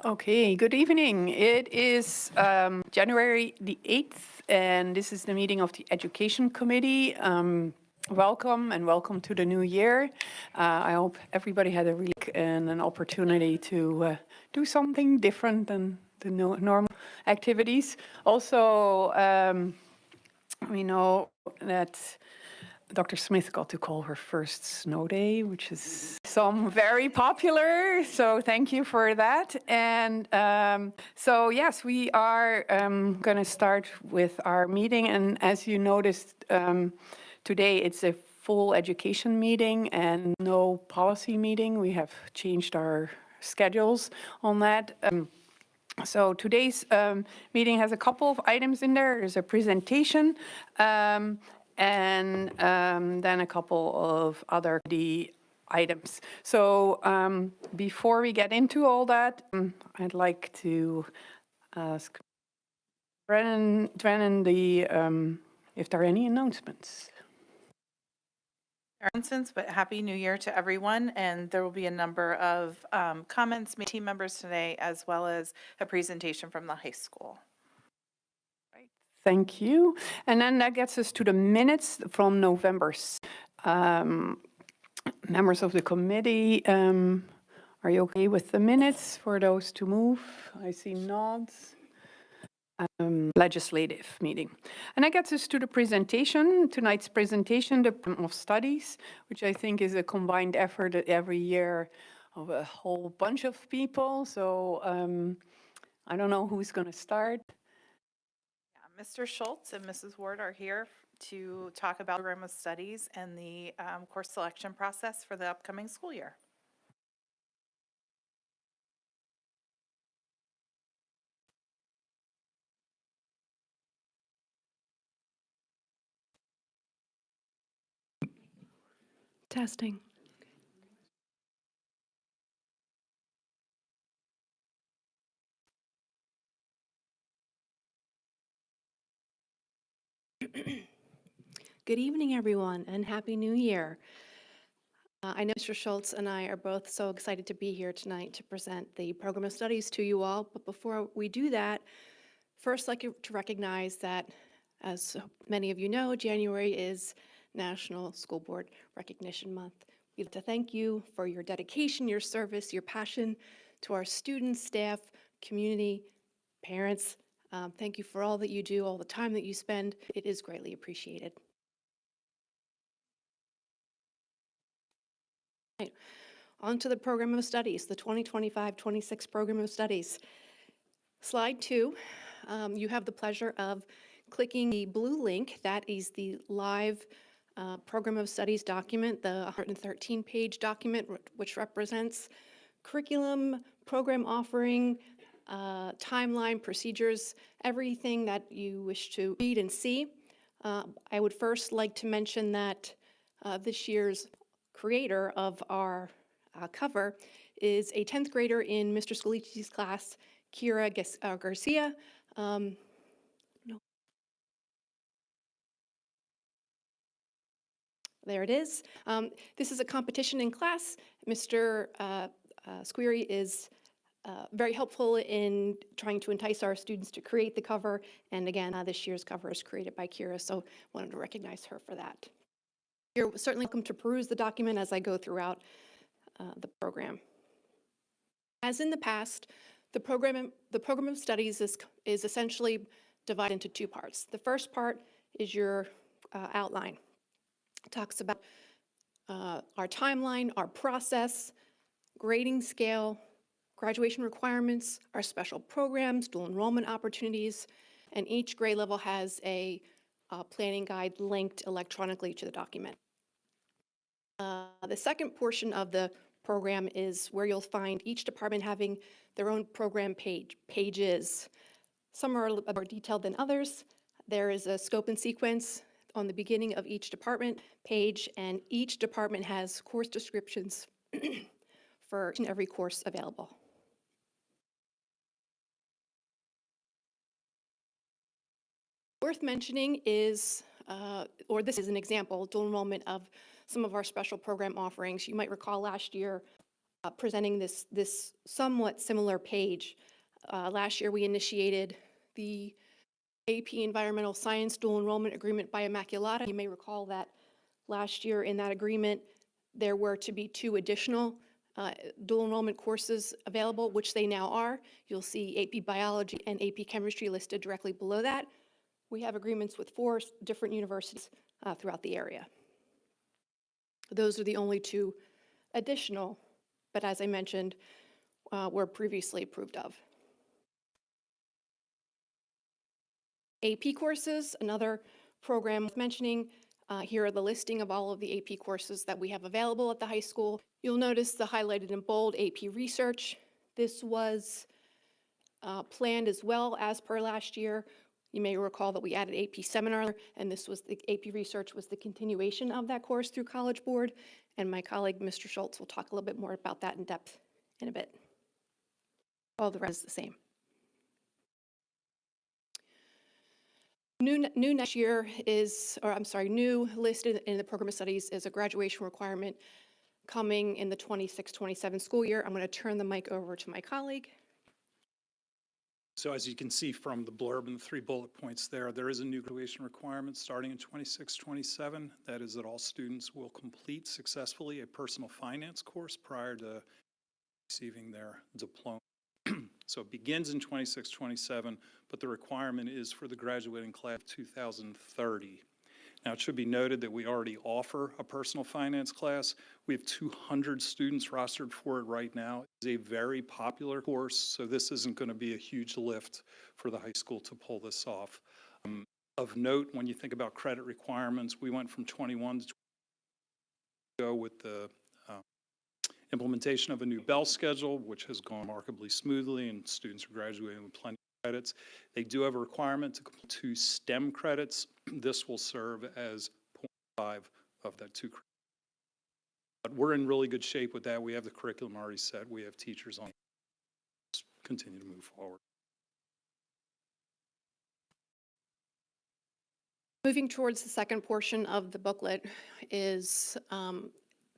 Okay, good evening. It is January the 8th, and this is the meeting of the Education Committee. Welcome and welcome to the new year. I hope everybody had a really and an opportunity to do something different than the normal activities. Also, we know that Dr. Smith got to call her first snow day, which is some very popular. So thank you for that. And so yes, we are going to start with our meeting. And as you noticed, today it's a full education meeting and no policy meeting. We have changed our schedules on that. So today's meeting has a couple of items in there. There's a presentation and then a couple of other items. So before we get into all that, I'd like to ask Brennan if there are any announcements. Announcements, but Happy New Year to everyone. And there will be a number of comments by team members today, as well as a presentation from the high school. Right. Thank you. And then that gets us to the minutes from November. Members of the committee, are you okay with the minutes for those to move? I see nods. Legislative meeting. And that gets us to the presentation, tonight's presentation, the program of studies, which I think is a combined effort every year of a whole bunch of people. So I don't know who's going to start. Yeah, Mr. Schultz and Mrs. Ward are here to talk about the program of studies and the course selection process for the upcoming school year. Testing. Good evening, everyone, and Happy New Year. I know Mr. Schultz and I are both so excited to be here tonight to present the program of studies to you all. But before we do that, first I'd like to recognize that, as many of you know, January is National School Board Recognition Month. We'd like to thank you for your dedication, your service, your passion to our students, staff, community, parents. Thank you for all that you do, all the time that you spend. It is greatly appreciated. Right. On to the program of studies, the 2025-26 program of studies. Slide 2, you have the pleasure of clicking the blue link. That is the live program of studies document, the 113-page document, which represents curriculum, program offering, timeline, procedures, everything that you wish to read and see. I would first like to mention that this year's creator of our cover is a 10th grader in Mr. Scolici's class, Kira Garcia. There it is. This is a competition in class. Mr. Squeary is very helpful in trying to entice our students to create the cover. And again, this year's cover is created by Kira, so wanted to recognize her for that. You're certainly welcome to peruse the document as I go throughout the program. As in the past, the program of studies is essentially divided into two parts. The first part is your outline. It talks about our timeline, our process, grading scale, graduation requirements, our special programs, dual enrollment opportunities, and each grade level has a planning guide linked electronically to the document. The second portion of the program is where you'll find each department having their own program pages. Some are a little more detailed than others. There is a scope and sequence on the beginning of each department page, and each department has course descriptions for each and every course available. Worth mentioning is, or this is an example, dual enrollment of some of our special program offerings. You might recall last year presenting this somewhat similar page. Last year, we initiated the AP Environmental Science Dual Enrollment Agreement by Immaculata. You may recall that last year in that agreement, there were to be 2 additional dual enrollment courses available, which they now are. You'll see AP Biology and AP Chemistry listed directly below that. We have agreements with 4 different universities throughout the area. Those are the only 2 additional, but as I mentioned, were previously approved of. AP courses, another program worth mentioning. Here are the listing of all of the AP courses that we have available at the high school. You'll notice the highlighted in bold AP Research. This was planned as well as per last year. You may recall that we added AP Seminar, and this was the AP Research was the continuation of that course through College Board, and my colleague, Mr. Schultz, will talk a little bit more about that in depth in a bit. All the rest is the same. New next year is, or I'm sorry, new listed in the program of studies is a graduation requirement coming in the 26-27 school year. I'm going to turn the mic over to my colleague. So as you can see from the blurb and the 3 bullet points there is a new graduation requirement starting in 26-27. That is that all students will complete successfully a personal finance course prior to receiving their diploma. So it begins in 26-27, but the requirement is for the graduating class of 2030. Now, it should be noted that we already offer a personal finance class. We have 200 students rostered for it right now. It's a very popular course, so this isn't going to be a huge lift for the high school to pull this off. Of note, when you think about credit requirements, we went from 21 to 20 with the implementation of a new Bell schedule, which has gone remarkably smoothly, and students are graduating with plenty of credits. They do have a requirement to complete 2 STEM credits. This will serve as 0.5 of that 2 credits. But we're in really good shape with that. We have the curriculum already set. We have teachers on. Let's continue to move forward. Moving towards the second portion of the booklet is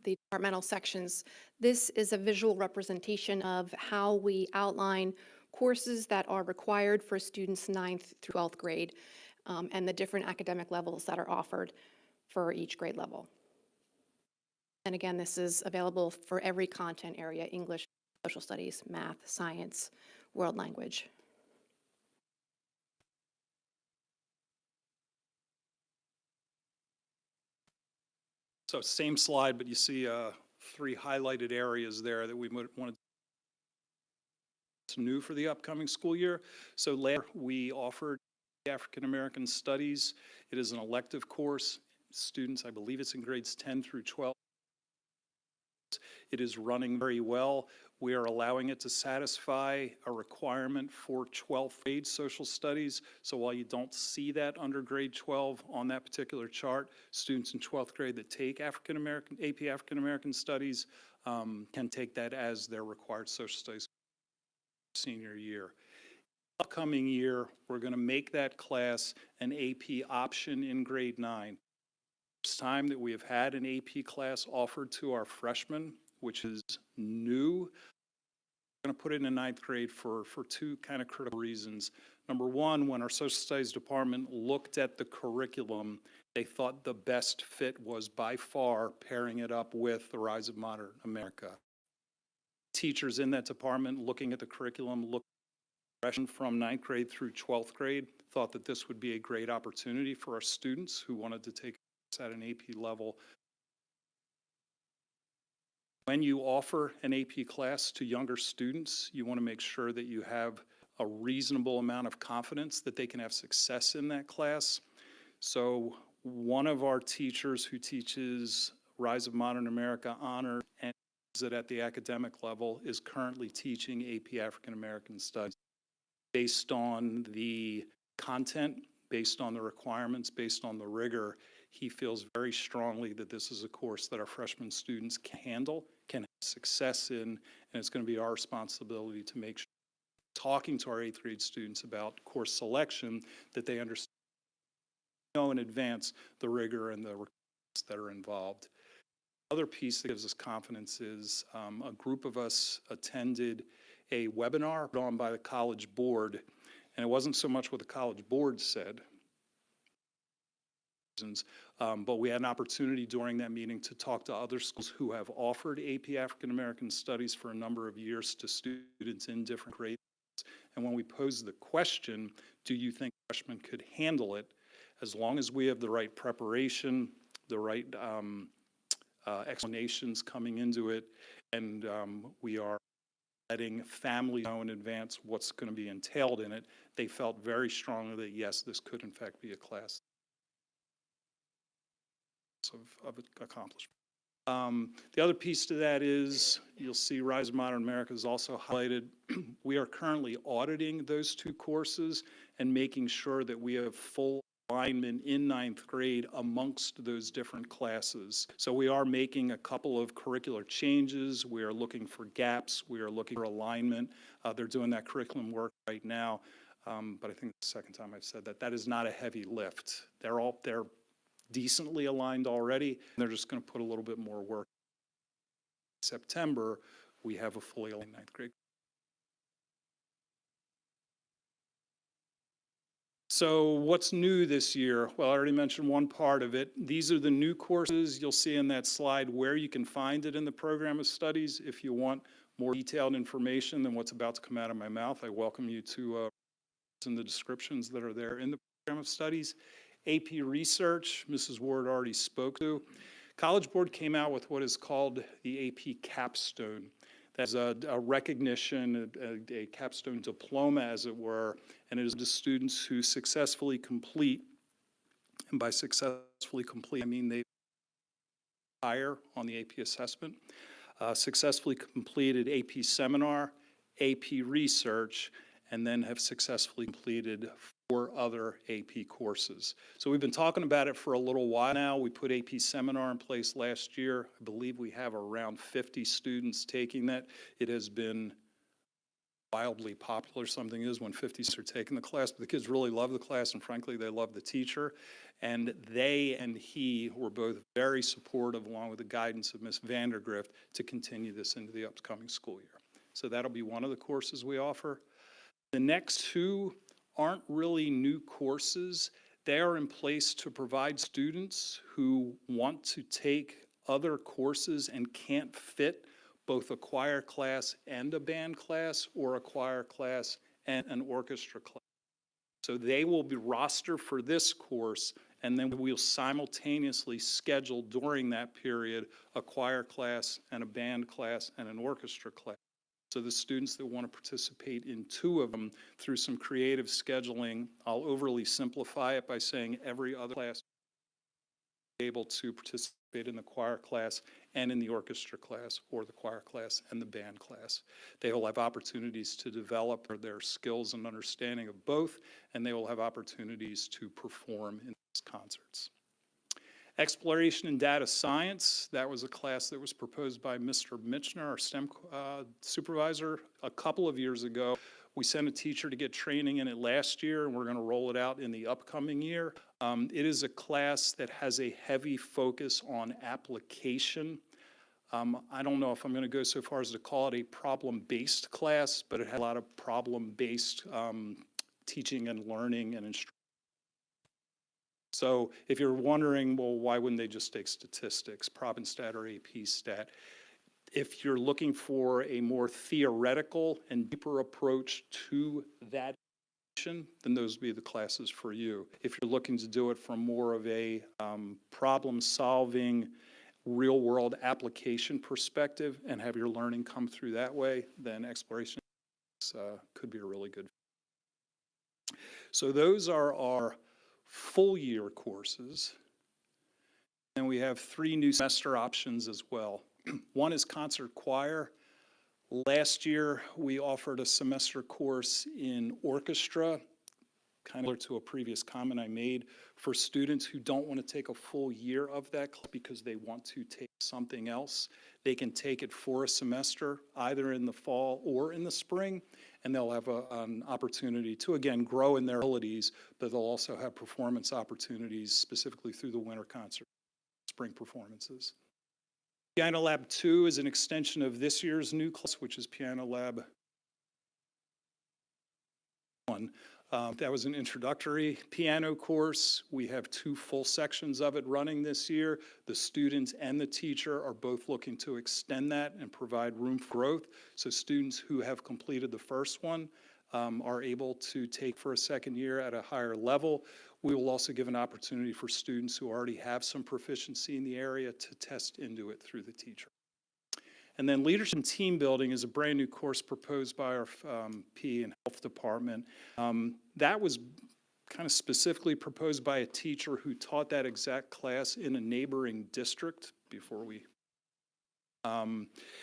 the departmental sections. This is a visual representation of how we outline courses that are required for students 9th through 12th grade and the different academic levels that are offered for each grade level. And again, this is available for every content area: English, social studies, math, science, world language. So same slide, but you see 3 highlighted areas there that we wanted. It's new for the upcoming school year. So later we offered African American Studies. It is an elective course. Students, I believe it's in grades 10 through 12. It is running very well. We are allowing it to satisfy a requirement for 12th grade social studies. So while you don't see that under grade 12 on that particular chart, students in 12th grade that take AP African American Studies can take that as their required social studies senior year. Upcoming year, we're going to make that class an AP option in grade 9. First time that we have had an AP class offered to our freshmen, which is new. We're going to put it in 9th grade for 2 kind of critical reasons. Number one, when our social studies department looked at the curriculum, they thought the best fit was by far pairing it up with the Rise of Modern America. Teachers in that department looking at the curriculum, looking at progression from 9th grade through 12th grade, thought that this would be a great opportunity for our students who wanted to take at an AP level. When you offer an AP class to younger students, you want to make sure that you have a reasonable amount of confidence that they can have success in that class. So one of our teachers who teaches Rise of Modern America Honor and is it at the academic level is currently teaching AP African American Studies. Based on the content, based on the requirements, based on the rigor, he feels very strongly that this is a course that our freshman students can handle, can have success in, and it's going to be our responsibility to make sure, talking to our 8th grade students about course selection, that they understand, know in advance the rigor and the requirements that are involved. Other piece that gives us confidence is a group of us attended a webinar put on by the College Board, and it wasn't so much what the College Board said, but we had an opportunity during that meeting to talk to other schools who have offered AP African American Studies for a number of years to students in different grades. And when we posed the question, do you think freshmen could handle it, as long as we have the right preparation, the right explanations coming into it, and we are letting families know in advance what's going to be entailed in it, they felt very strongly that yes, this could in fact be a class of accomplishment. The other piece to that is, you'll see Rise of Modern America is also highlighted. We are currently auditing those two courses and making sure that we have full alignment in ninth grade amongst those different classes. So we are making a couple of curricular changes. We are looking for gaps. We are looking for alignment. They're doing that curriculum work right now. But I think the second time I've said that, that is not a heavy lift. They're decently aligned already. They're just going to put a little bit more work. In September, we have a fully aligned ninth grade. So what's new this year? Well, I already mentioned one part of it. These are the new courses. You'll see in that slide where you can find it in the program of studies. If you want more detailed information than what's about to come out of my mouth, I welcome you to in the descriptions that are there in the program of studies. AP Research, Mrs. Ward already spoke to. College Board came out with what is called the AP Capstone. That's a recognition, a capstone diploma, as it were, and it is to students who successfully complete, and by successfully complete, I mean they higher on the AP assessment, successfully completed AP Seminar, AP Research, and then have successfully completed 4 other AP courses. So we've been talking about it for a little while now. We put AP Seminar in place last year. I believe we have around 50 students taking that. It has been wildly popular. Something is when 50 are taking the class, but the kids really love the class, and frankly, they love the teacher. And they and he were both very supportive, along with the guidance of Ms. Vandergrift, to continue this into the upcoming school year. So that'll be one of the courses we offer. The next 2 aren't really new courses. They are in place to provide students who want to take other courses and can't fit both a choir class and a band class, or a choir class and an orchestra class. So they will be rostered for this course, and then we'll simultaneously schedule during that period a choir class and a band class and an orchestra class. So the students that want to participate in 2 of them through some creative scheduling, I'll overly simplify it by saying every other class will be able to participate in the choir class and in the orchestra class, or the choir class and the band class. They will have opportunities to develop their skills and understanding of both, and they will have opportunities to perform in these concerts. Exploration in Data Science, that was a class that was proposed by Mr. Mitchner, our STEM supervisor, a couple of years ago. We sent a teacher to get training in it last year, and we're going to roll it out in the upcoming year. It is a class that has a heavy focus on application. I don't know if I'm going to go so far as to call it a problem-based class, but it has a lot of problem-based teaching and learning and instruction. So if you're wondering, well, why wouldn't they just take statistics, Prob and Stat or AP Stat? If you're looking for a more theoretical and deeper approach to that, then those would be the classes for you. If you're looking to do it from more of a problem-solving, real-world application perspective and have your learning come through that way, then Exploration could be a really good. So those are our full year courses, and we have 3 new semester options as well. One is concert choir. Last year we offered a semester course in orchestra, kind of to a previous comment I made, for students who don't want to take a full year of that class because they want to take something else. They can take it for a semester, either in the fall or in the spring, and they'll have an opportunity to, again, grow in their abilities, but they'll also have performance opportunities, specifically through the winter concert, spring performances. Piano Lab 2 is an extension of this year's new class, which is Piano Lab 1. That was an introductory piano course. We have 2 full sections of it running this year. The students and the teacher are both looking to extend that and provide room for growth. So students who have completed the first one are able to take for a second year at a higher level. We will also give an opportunity for students who already have some proficiency in the area to test into it through the teacher. And then Leadership and Team Building is a brand new course proposed by our PE and Health Department. That was kind of specifically proposed by a teacher who taught that exact class in a neighboring district before we.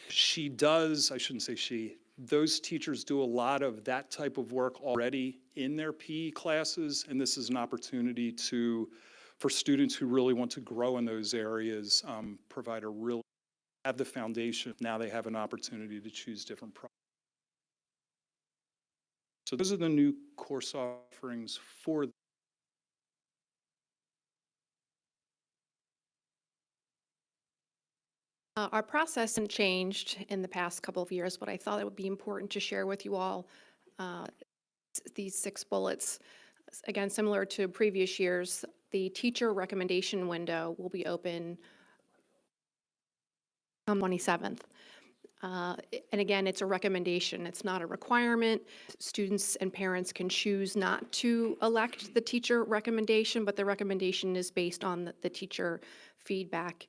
She does, I shouldn't say she, those teachers do a lot of that type of work already in their PE classes, and this is an opportunity for students who really want to grow in those areas, provide a real have the foundation. Now they have an opportunity to choose different products. So those are the new course offerings for Our process hasn't changed in the past couple of years, but I thought it would be important to share with you all these 6 bullets. Again, similar to previous years, the teacher recommendation window will be open on 27th. And again, it's a recommendation. It's not a requirement. Students and parents can choose not to elect the teacher recommendation, but the recommendation is based on the teacher feedback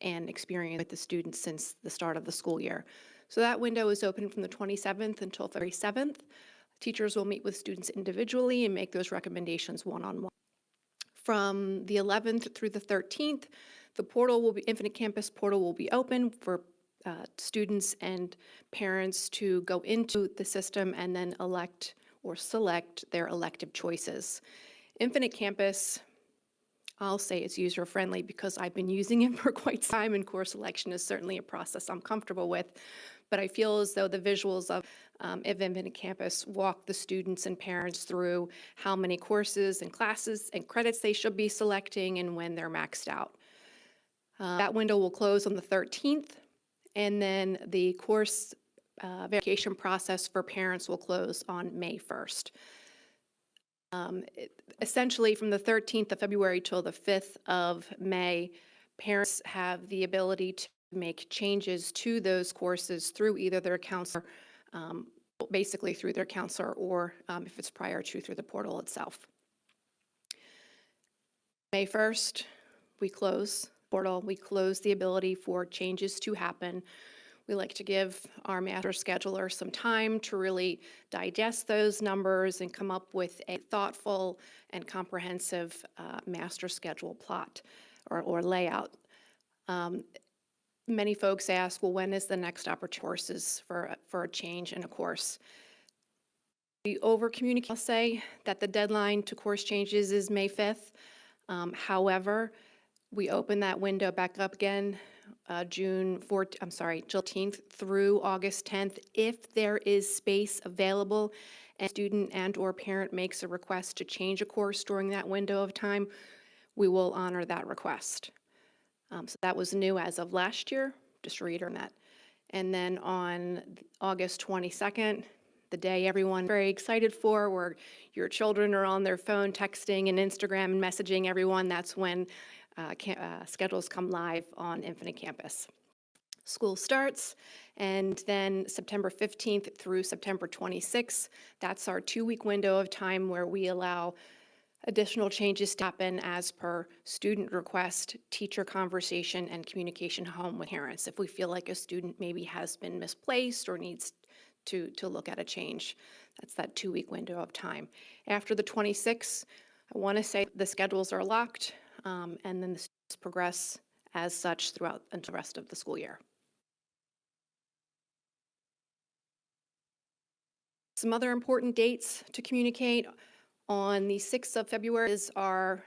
and experience with the students since the start of the school year. So that window is open from the 27th until February 7th. Teachers will meet with students individually and make those recommendations one-on-one. From the 11th through the 13th, the portal will be, Infinite Campus portal will be open for students and parents to go into the system and then elect or select their elective choices. Infinite Campus, I'll say it's user-friendly because I've been using it for quite some time, and course selection is certainly a process I'm comfortable with. But I feel as though the visuals of Infinite Campus walk the students and parents through how many courses and classes and credits they should be selecting and when they're maxed out. That window will close on the 13th, and then the course verification process for parents will close on May 1st. Essentially, from the 13th of February till the 5th of May, parents have the ability to make changes to those courses through either their counselor, basically through their counselor, or if it's prior to, through the portal itself. May 1st, we close portal. We close the ability for changes to happen. We like to give our master scheduler some time to really digest those numbers and come up with a thoughtful and comprehensive master schedule plot or layout. Many folks ask, well, when is the next opportunity courses for a change in a course? We over-communicate. I'll say that the deadline to course changes is May 5th. However, we open that window back up again June 14th through August 10th. If there is space available and student and or parent makes a request to change a course during that window of time, we will honor that request. So that was new as of last year, just reiterating that. And then on August 22nd, the day everyone very excited for, where your children are on their phone texting and Instagram and messaging everyone, that's when schedules come live on Infinite Campus. School starts, and then September 15th through September 26th, that's our 2-week window of time where we allow additional changes to happen as per student request, teacher conversation, and communication home with parents. If we feel like a student maybe has been misplaced or needs to look at a change, that's that 2-week window of time. After the 26th, I want to say the schedules are locked, and then the students progress as such throughout until the rest of the school year. Some other important dates to communicate. On the 6th of February is our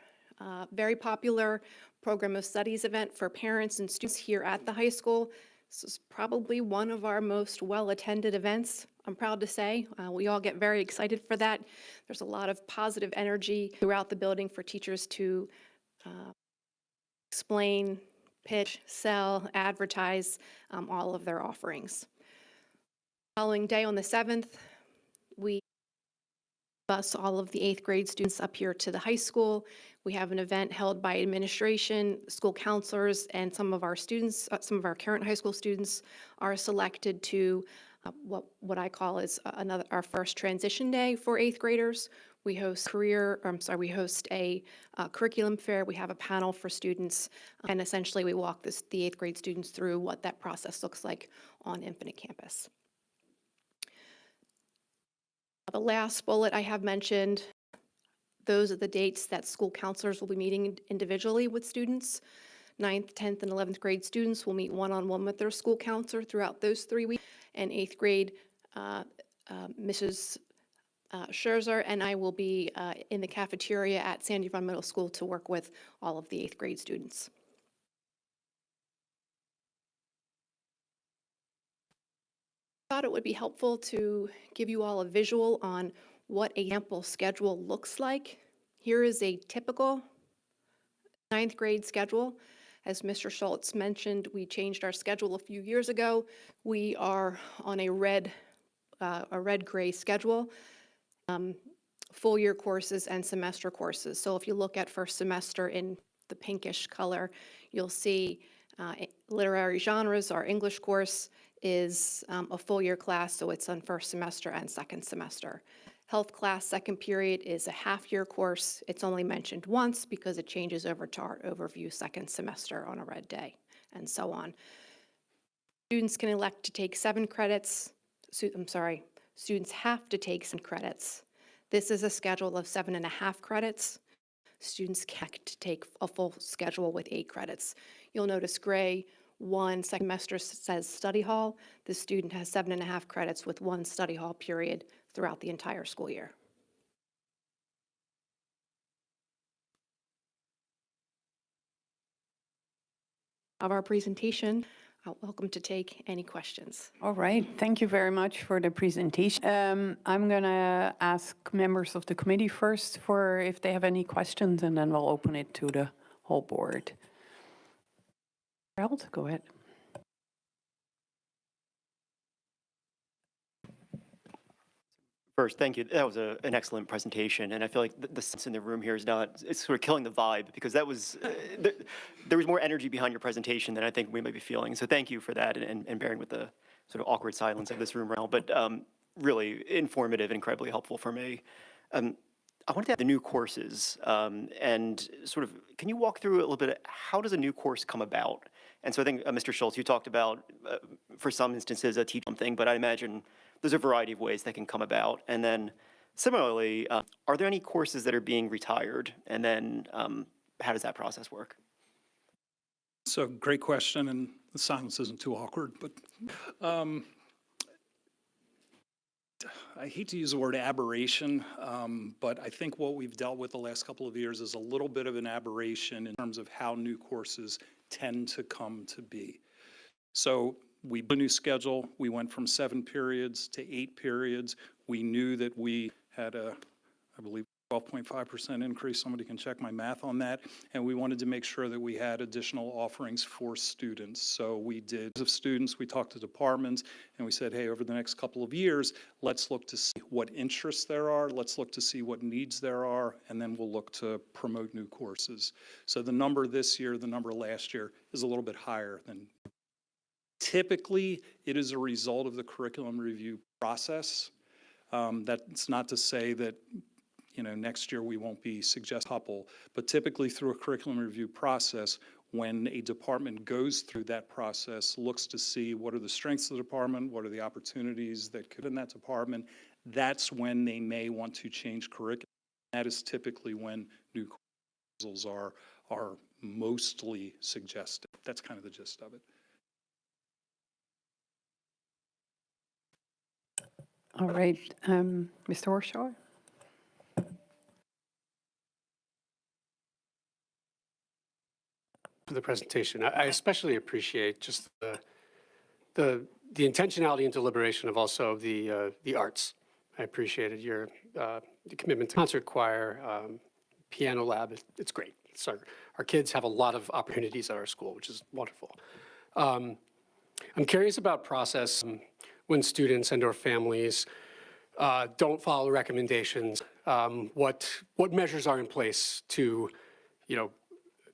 very popular Program of Studies event for parents and students here at the high school. This is probably one of our most well-attended events, I'm proud to say. We all get very excited for that. There's a lot of positive energy throughout the building for teachers to explain pitch, sell, advertise all of their offerings. Following day on the 7th, we bus all of the 8th grade students up here to the high school. We have an event held by administration, school counselors, and some of our students, some of our current high school students are selected to what I call is our first transition day for 8th graders. We host we host a curriculum fair. We have a panel for students, and essentially we walk the 8th grade students through what that process looks like on Infinite Campus. The last bullet I have mentioned, those are the dates that school counselors will be meeting individually with students. 9th, 10th, and 11th grade students will meet one-on-one with their school counselor throughout those 3 weeks. And 8th grade, Mrs. Scherzer and I will be in the cafeteria at Sandy Run Middle School to work with all of the 8th grade students. I thought it would be helpful to give you all a visual on what a sample schedule looks like. Here is a typical 9th grade schedule. As Mr. Schultz mentioned, we changed our schedule a few years ago. We are on a red-gray schedule, full year courses and semester courses. So if you look at first semester in the pinkish color, you'll see literary genres. Our English course is a full year class, so it's on first semester and second semester. Health class second period is a half-year course. It's only mentioned once because it changes over to our overview second semester on a red day, and so on. Students can elect to take 7 credits. Students have to take 7 credits. This is a schedule of 7.5 credits. Students can take a full schedule with 8 credits. You'll notice gray, 1 semester says study hall. The student has 7.5 credits with 1 study hall period throughout the entire school year. Of our presentation, welcome to take any questions. All right, thank you very much for the presentation. I'm going to ask members of the committee first for if they have any questions, and then we'll open it to the whole board. Harold, go ahead. First, thank you. That was an excellent presentation, and I feel like the sense in the room here is it's sort of killing the vibe, because that was, there was more energy behind your presentation than I think we might be feeling. So thank you for that, and bearing with the sort of awkward silence of this room right now, but really informative and incredibly helpful for me. I wanted to have the new courses, and sort of, can you walk through a little bit, how does a new course come about? And so I think, Mr. Schultz, you talked about, for some instances, a teach something, but I imagine there's a variety of ways that can come about. And then similarly, are there any courses that are being retired? And then how does that process work? So great question, and the silence isn't too awkward, but I hate to use the word aberration, but I think what we've dealt with the last couple of years is a little bit of an aberration in terms of how new courses tend to come to be. So we built a new schedule. We went from 7 periods to 8 periods. We knew that we had a, I believe, 12.5% increase. Somebody can check my math on that. And we wanted to make sure that we had additional offerings for students. So we did, of students, we talked to departments, and we said, hey, over the next couple of years, let's look to see what interests there are. Let's look to see what needs there are, and then we'll look to promote new courses. So the number this year, the number last year is a little bit higher than. Typically, it is a result of the curriculum review process. That's not to say that, you know, next year we won't be suggesting a couple, but typically through a curriculum review process, when a department goes through that process, looks to see what are the strengths of the department, what are the opportunities that could in that department, that's when they may want to change curriculum. That is typically when new courses are mostly suggested. That's kind of the gist of it. All right, Mr. Horschauer. For the presentation. I especially appreciate just the intentionality and deliberation of also the arts. I appreciated your the commitment to concert choir, piano lab. It's great. It's our our kids have a lot of opportunities at our school, which is wonderful. I'm curious about process when students and or families don't follow recommendations. What measures are in place to,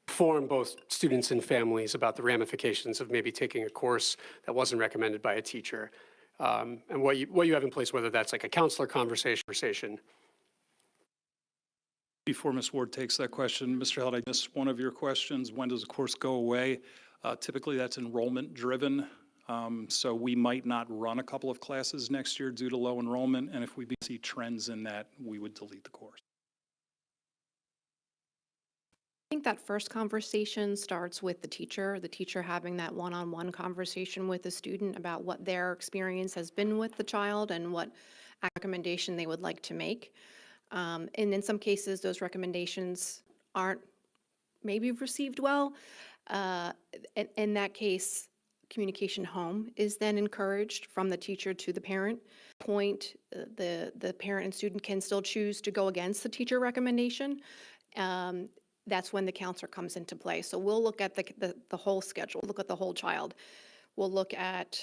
inform both students and families about the ramifications of maybe taking a course that wasn't recommended by a teacher, and what you have in place, whether that's like a counselor conversation. Before Ms. Ward takes that question, Mr. Held, I missed one of your questions. When does a course go away? Typically, that's enrollment driven. So we might not run a couple of classes next year due to low enrollment, and if we see trends in that, we would delete the course. I think that first conversation starts with the teacher having that one-on-one conversation with the student about what their experience has been with the child and what recommendation they would like to make. And in some cases, those recommendations aren't maybe received well. In that case, communication home is then encouraged from the teacher to the parent. The parent and student can still choose to go against the teacher recommendation. That's when the counselor comes into play. So we'll look at the whole schedule, look at the whole child. We'll look at,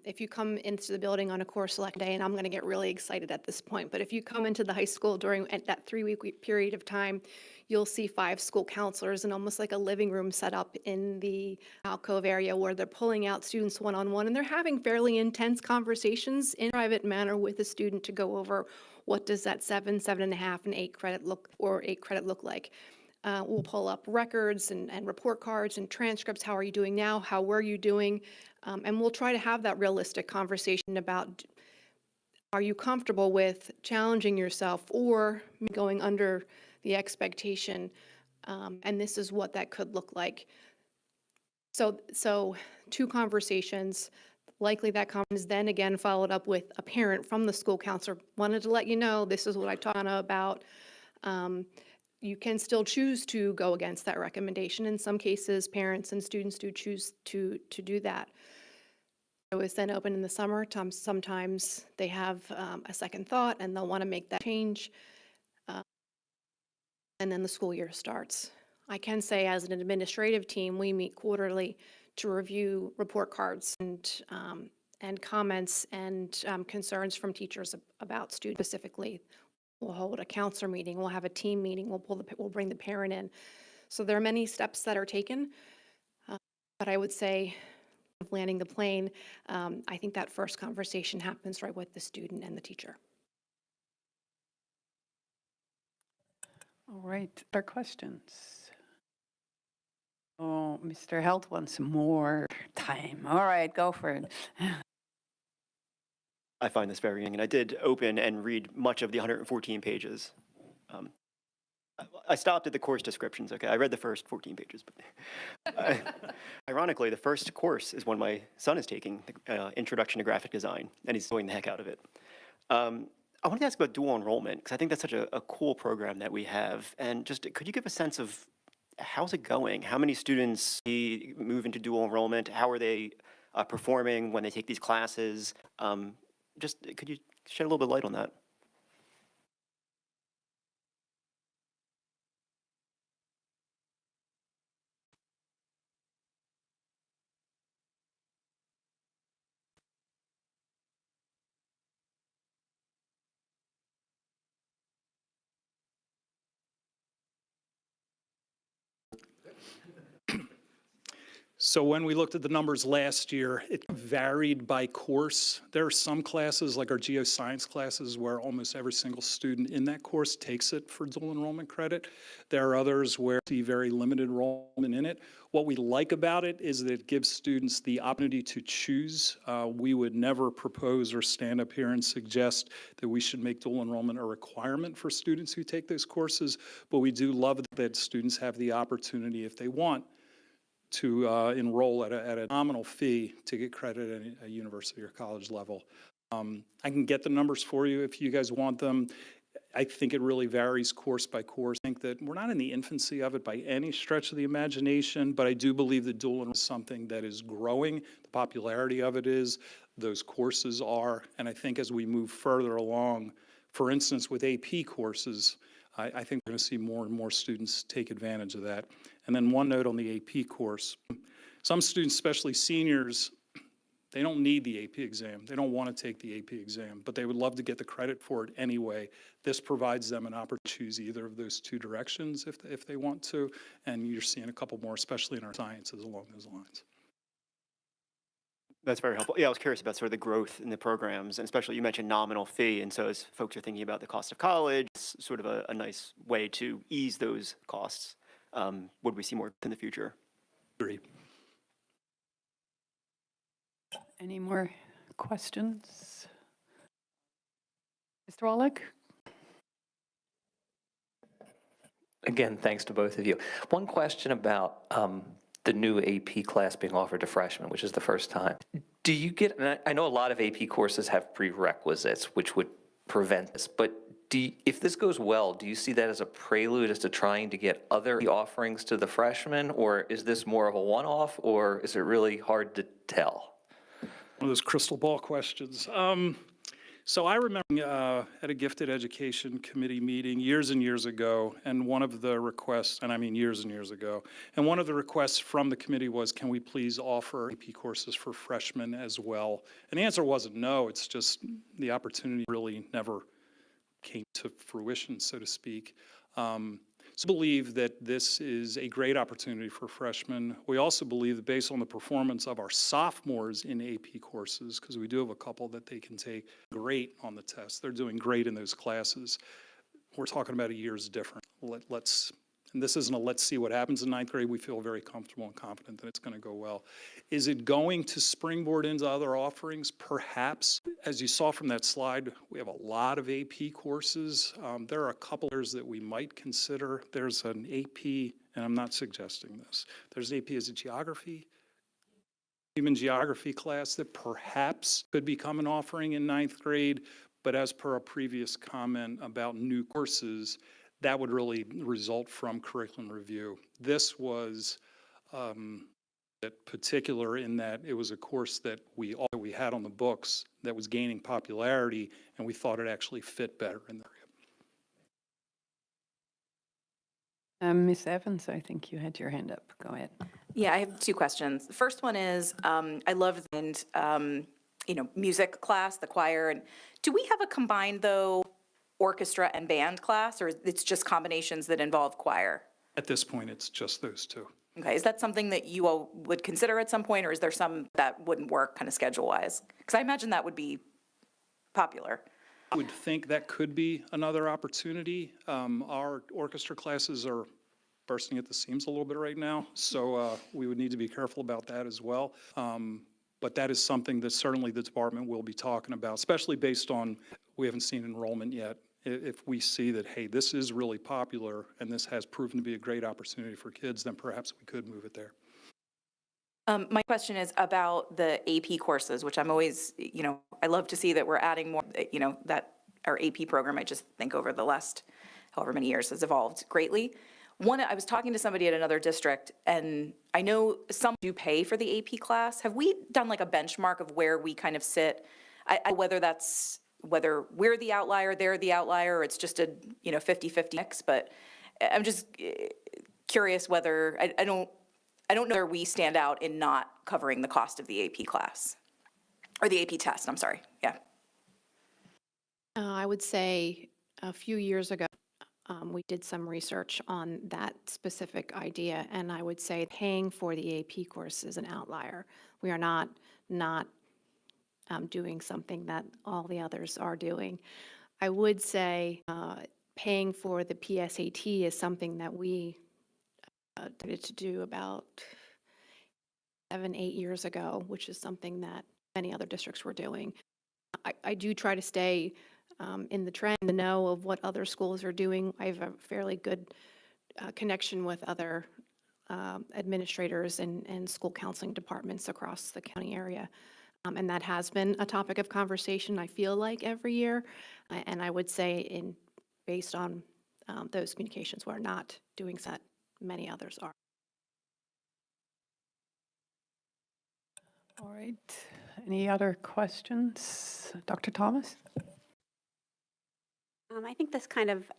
if you come into the building on a course select day, and I'm going to get really excited at this point, but if you come into the high school during that 3-week period of time, you'll see 5 school counselors and almost like a living room set up in the alcove area where they're pulling out students one-on-one, and they're having fairly intense conversations in a private manner with the student to go over what does that 7, 7.5, and 8 credit look like. We'll pull up records and report cards and transcripts. How are you doing now? How were you doing? And we'll try to have that realistic conversation about, are you comfortable with challenging yourself or going under the expectation? And this is what that could look like. So 2 conversations. Likely that is then again followed up with a parent from the school counselor. Wanted to let you know, this is what I talked about. You can still choose to go against that recommendation. In some cases, parents and students do choose to do that. So it's then open in the summer. Sometimes they have a second thought and they'll want to make that change. And then the school year starts. I can say as an administrative team, we meet quarterly to review report cards and comments and concerns from teachers about students specifically. We'll hold a counselor meeting, we'll have a team meeting, we'll bring the parent in. So there are many steps that are taken, but I would say landing the plane, I think that first conversation happens right with the student and the teacher. All right, other questions? Oh, Mr. Held wants more time. All right, go for it. I find this very young, and I did open and read much of the 114 pages. I stopped at the course descriptions, okay? I read the first 14 pages, but ironically, the first course is one my son is taking, Introduction to Graphic Design, and he's enjoying the heck out of it. I wanted to ask about dual enrollment, because I think that's such a cool program that we have, and just could you give a sense of how's it going? How many students move into dual enrollment? How are they performing when they take these classes? Just could you shed a little bit of light on that? So when we looked at the numbers last year, it varied by course. There are some classes, like our geoscience classes, where almost every single student in that course takes it for dual enrollment credit. There are others where we see very limited enrollment in it. What we like about it is that it gives students the opportunity to choose. We would never propose or stand up here and suggest that we should make dual enrollment a requirement for students who take those courses, but we do love that students have the opportunity, if they want, to enroll at a nominal fee to get credit at a university or college level. I can get the numbers for you if you guys want them. I think it really varies course by course. I think that we're not in the infancy of it by any stretch of the imagination, but I do believe that dual enrollment is something that is growing. The popularity of it is, those courses are, and I think as we move further along, for instance, with AP courses, I think we're going to see more and more students take advantage of that. And then one note on the AP course. Some students, especially seniors, they don't need the AP exam. They don't want to take the AP exam, but they would love to get the credit for it anyway. This provides them an opportunity to choose either of those two directions if they want to, and you're seeing a couple more, especially in our sciences, along those lines. That's very helpful. Yeah, I was curious about sort of the growth in the programs, and especially you mentioned nominal fee. And so as folks are thinking about the cost of college, it's sort of a nice way to ease those costs. Would we see more in the future? Agree. Any more questions? Mr. Wallach? Again, thanks to both of you. One question about the new AP class being offered to freshmen, which is the first time. Do you get, and I know a lot of AP courses have prerequisites, which would prevent this, but if this goes well, do you see that as a prelude as to trying to get other offerings to the freshmen, or is this more of a one-off, or is it really hard to tell? One of those crystal ball questions. So I remember at a gifted education committee meeting years and years ago, and one of the requests, and I mean years and years ago, and one of the requests from the committee was, can we please offer AP courses for freshmen as well? And the answer wasn't no, it's just the opportunity really never came to fruition, so to speak. So I believe that this is a great opportunity for freshmen. We also believe that based on the performance of our sophomores in AP courses, because we do have a couple that they can take great on the test. They're doing great in those classes. We're talking about a year's difference. And this isn't a let's see what happens in ninth grade. We feel very comfortable and confident that it's going to go well. Is it going to springboard into other offerings? Perhaps. As you saw from that slide, we have a lot of AP courses. There are a couple others that we might consider. There's an AP, and I'm not suggesting this, there's an AP as a geography, human geography class that perhaps could become an offering in ninth grade. But as per a previous comment about new courses, that would really result from curriculum review. This was particular in that it was a course that we had on the books that was gaining popularity, and we thought it actually fit better in the area. Ms. Evans, I think you had your hand up. Go ahead. Yeah, I have two questions. The first one is, I love the music class, the choir. And do we have a combined, though, orchestra and band class, or it's just combinations that involve choir? At this point, it's just those two. Okay, is that something that you all would consider at some point, or is there some that wouldn't work kind of schedule-wise? Because I imagine that would be popular. I would think that could be another opportunity. Our orchestra classes are bursting at the seams a little bit right now, so we would need to be careful about that as well. But that is something that certainly the department will be talking about, especially based on, we haven't seen enrollment yet. If we see that, hey, this is really popular and this has proven to be a great opportunity for kids, then perhaps we could move it there. My question is about the AP courses, which I'm always, I love to see that we're adding more, that our AP program, I just think over the last however many years has evolved greatly. One, I was talking to somebody at another district, and I know some do pay for the AP class. Have we done like a benchmark of where we kind of sit? Whether we're the outlier, they're the outlier, or it's just a 50-50 mix, but I'm just curious whether, I don't know where we stand out in not covering the cost of the AP class, or the AP test, I'm sorry, yeah. I would say a few years ago, we did some research on that specific idea, and I would say paying for the AP course is an outlier. We are not doing something that all the others are doing. I would say paying for the PSAT is something that we started to do about 7-8 years ago, which is something that many other districts were doing. I do try to stay in the trend, the know of what other schools are doing. I have a fairly good connection with other administrators and school counseling departments across the county area. And that has been a topic of conversation, I feel like, every year. And I would say based on those communications, we're not doing that. Many others are. All right. Any other questions? Dr. Thomas? I think this kind of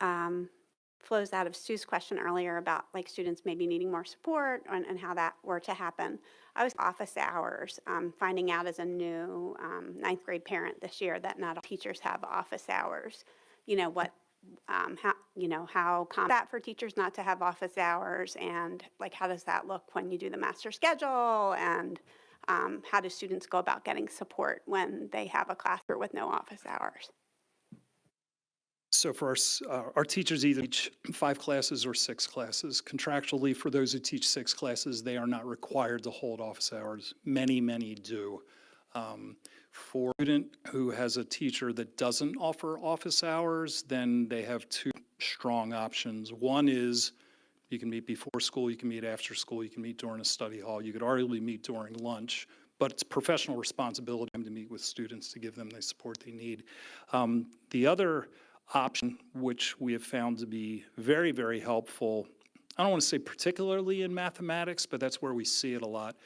flows out of Sue's question earlier about like students maybe needing more support and how that were to happen. I was office hours, finding out as a new ninth grade parent this year that not all teachers have office hours. You know, how common that for teachers not to have office hours, and like how does that look when you do the master schedule, and how do students go about getting support when they have a class with no office hours? So for our teachers either teach 5 classes or 6 classes. Contractually, for those who teach 6 classes, they are not required to hold office hours. Many, many do. For a student who has a teacher that doesn't offer office hours, then they have 2 strong options. One is you can meet before school, you can meet after school, you can meet during a study hall, you could arguably meet during lunch, but it's professional responsibility to meet with students to give them the support they need. The other option, which we have found to be very, very helpful, I don't want to say particularly in mathematics, but that's where we see it a lot.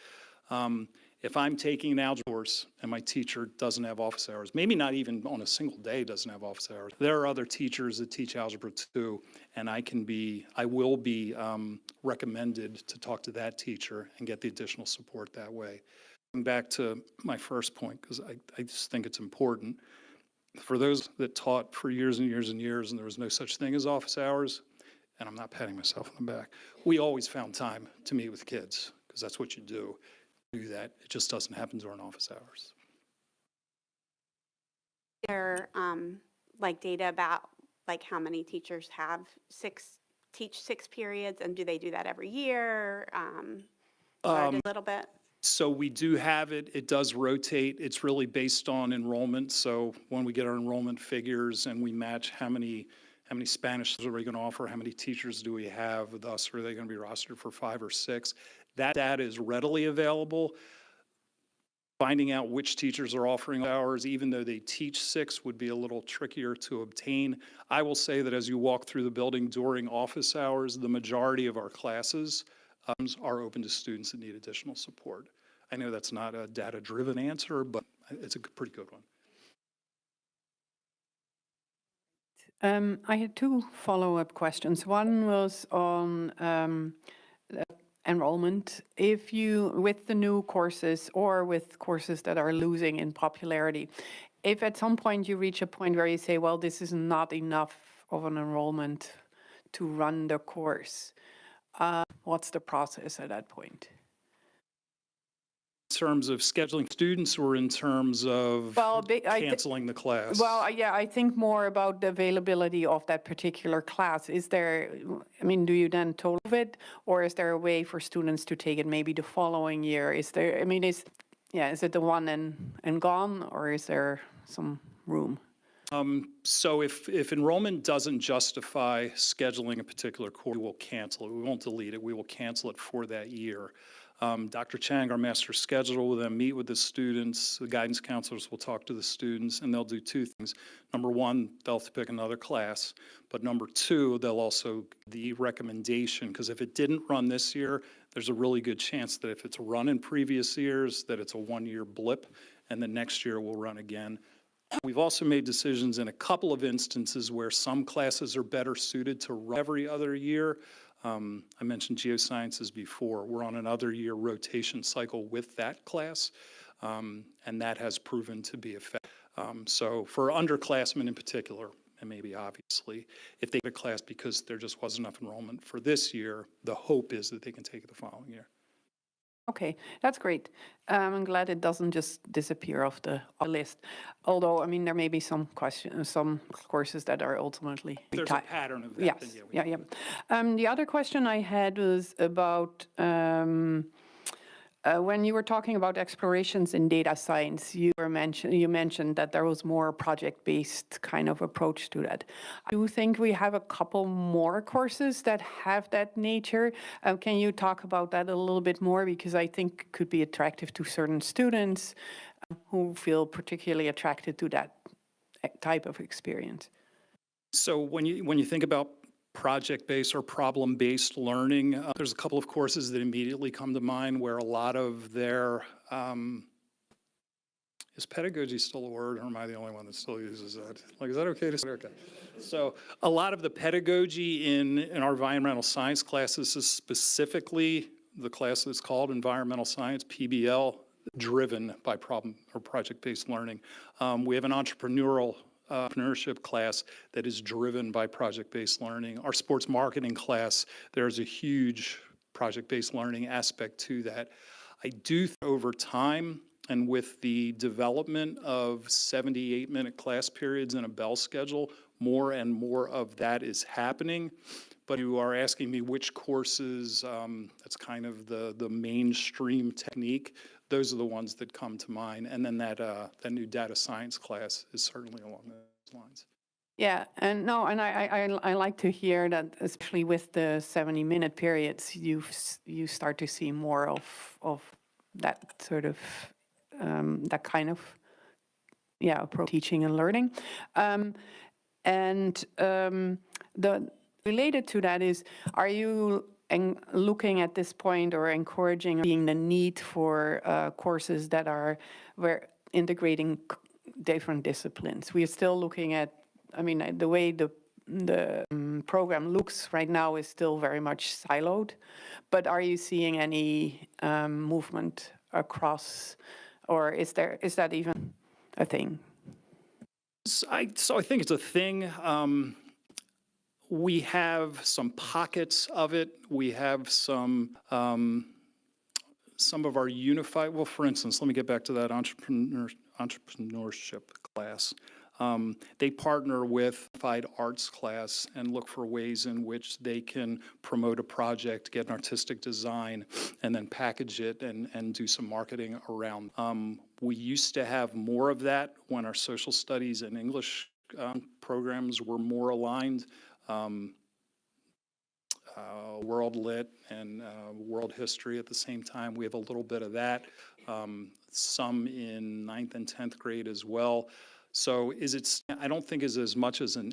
If I'm taking an algebra course and my teacher doesn't have office hours, maybe not even on a single day doesn't have office hours, there are other teachers that teach algebra too, and I will be recommended to talk to that teacher and get the additional support that way. Going back to my first point, because I just think it's important, for those that taught for years and years and years and there was no such thing as office hours, and I'm not patting myself on the back, we always found time to meet with kids, because that's what you do. Do that. It just doesn't happen during office hours. There, like data about like how many teachers teach 6 periods, and do they do that every year? A little bit. So we do have it. It does rotate. It's really based on enrollment. So when we get our enrollment figures and we match how many Spanish are we going to offer, how many teachers do we have, thus are they going to be rostered for 5 or 6? That data is readily available. Finding out which teachers are offering hours, even though they teach 6, would be a little trickier to obtain. I will say that as you walk through the building during office hours, the majority of our classes are open to students that need additional support. I know that's not a data-driven answer, but it's a pretty good one. I had 2 follow-up questions. One was on enrollment. If you, with the new courses or with courses that are losing in popularity, if at some point you reach a point where you say, well, this is not enough of an enrollment to run the course, what's the process at that point? In terms of scheduling students or in terms of canceling the class? Well, yeah, I think more about the availability of that particular class. Is there, I mean, do you then total it, or is there a way for students to take it maybe the following year? Is there, I mean, is it the one and gone, or is there some room? So if enrollment doesn't justify scheduling a particular course, we will cancel it. We won't delete it. We will cancel it for that year. Dr. Chang, our master scheduler, will then meet with the students. The guidance counselors will talk to the students, and they'll do 2 things. Number 1, they'll have to pick another class. But number 2, they'll also the recommendation, because if it didn't run this year, there's a really good chance that if it's run in previous years, that it's a 1-year blip, and the next year will run again. We've also made decisions in a couple of instances where some classes are better suited to run every other year. I mentioned geosciences before. We're on another year rotation cycle with that class, and that has proven to be effective. So for underclassmen in particular, and maybe obviously, if they get a class because there just wasn't enough enrollment for this year, the hope is that they can take it the following year. Okay, that's great. I'm glad it doesn't just disappear off the list. Although, I mean, there may be some courses that are ultimately There's a pattern of that. Yes, then yeah. The other question I had was about when you were talking about explorations in data science, you mentioned that there was more project-based kind of approach to that. I do think we have a couple more courses that have that nature. Can you talk about that a little bit more? Because I think it could be attractive to certain students who feel particularly attracted to that type of experience. So when you think about project-based or problem-based learning, there's a couple of courses that immediately come to mind where a lot of their Is pedagogy still a word, or am I the only one that still uses that? Like, is that okay to say? Okay. So a lot of the pedagogy in our environmental science classes is specifically the class that's called environmental science, PBL, driven by problem or project-based learning. We have an entrepreneurship class that is driven by project-based learning. Our sports marketing class, there's a huge project-based learning aspect to that. I do over time, and with the development of 78-minute class periods in a bell schedule, more and more of that is happening. But you are asking me which courses, that's kind of the mainstream technique. Those are the ones that come to mind. And then that new data science class is certainly along those lines. Yeah, and no, and I like to hear that, especially with the 70-minute periods, you start to see more of that sort of that kind of approach teaching and learning, the related to that is, are you looking at this point or encouraging seeing the need for courses that are integrating different disciplines? We are still looking at, I mean, the way the program looks right now is still very much siloed, but are you seeing any movement across, or is that even a thing? So I think it's a thing. We have some pockets of it. We have some of our unified, well, for instance, let me get back to that entrepreneurship class. They partner with Unified Arts class and look for ways in which they can promote a project, get an artistic design, and then package it and do some marketing around. We used to have more of that when our social studies and English programs were more aligned. World Lit and World History at the same time. We have a little bit of that, some in 9th and 10th grade as well. So I don't think is as much as an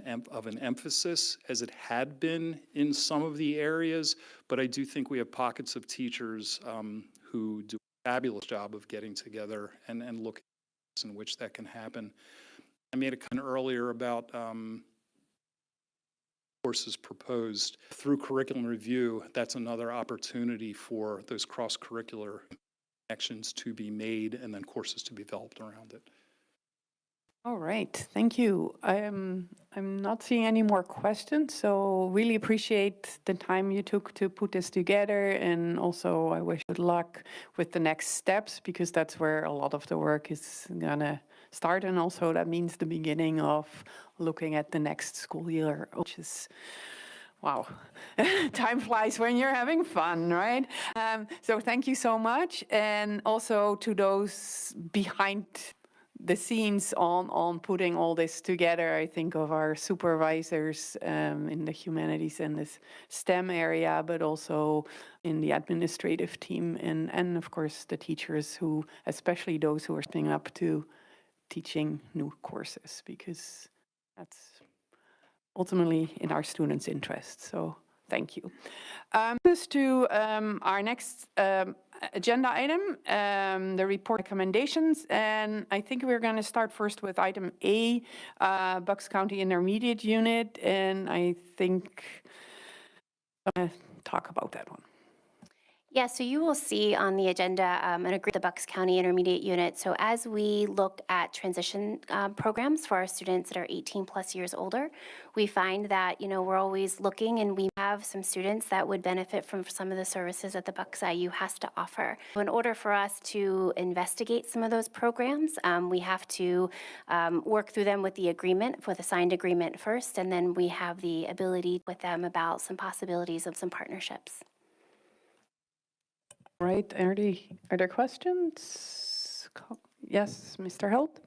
emphasis as it had been in some of the areas, but I do think we have pockets of teachers who do a fabulous job of getting together and looking at ways in which that can happen. I made a comment earlier about courses proposed through curriculum review. That's another opportunity for those cross-curricular connections to be made and then courses to be developed around it. All right, thank you. I'm not seeing any more questions, so really appreciate the time you took to put this together, and also I wish good luck with the next steps, because that's where a lot of the work is gonna start, and also that means the beginning of looking at the next school year, which is, wow, time flies when you're having fun, right? So thank you so much, and also to those behind the scenes on putting all this together. I think of our supervisors in the humanities and this STEM area, but also in the administrative team, and of course the teachers who, especially those who are stepping up to teaching new courses, because that's ultimately in our students' interest. So thank you. This to our next agenda item, the report recommendations, and I think we're going to start first with item A, Bucks County Intermediate Unit, and I think I'm going to talk about that one. Yeah, so you will see on the agenda an agreement with the Bucks County Intermediate Unit. So as we look at transition programs for our students that are 18 plus years older, we find that, you know, we're always looking, and we have some students that would benefit from some of the services that the Bucks IU has to offer. So in order for us to investigate some of those programs, we have to work through them with the agreement, with a signed agreement first, and then we have the ability with them about some possibilities of some partnerships. Right, are there questions? Yes, Mr. Held?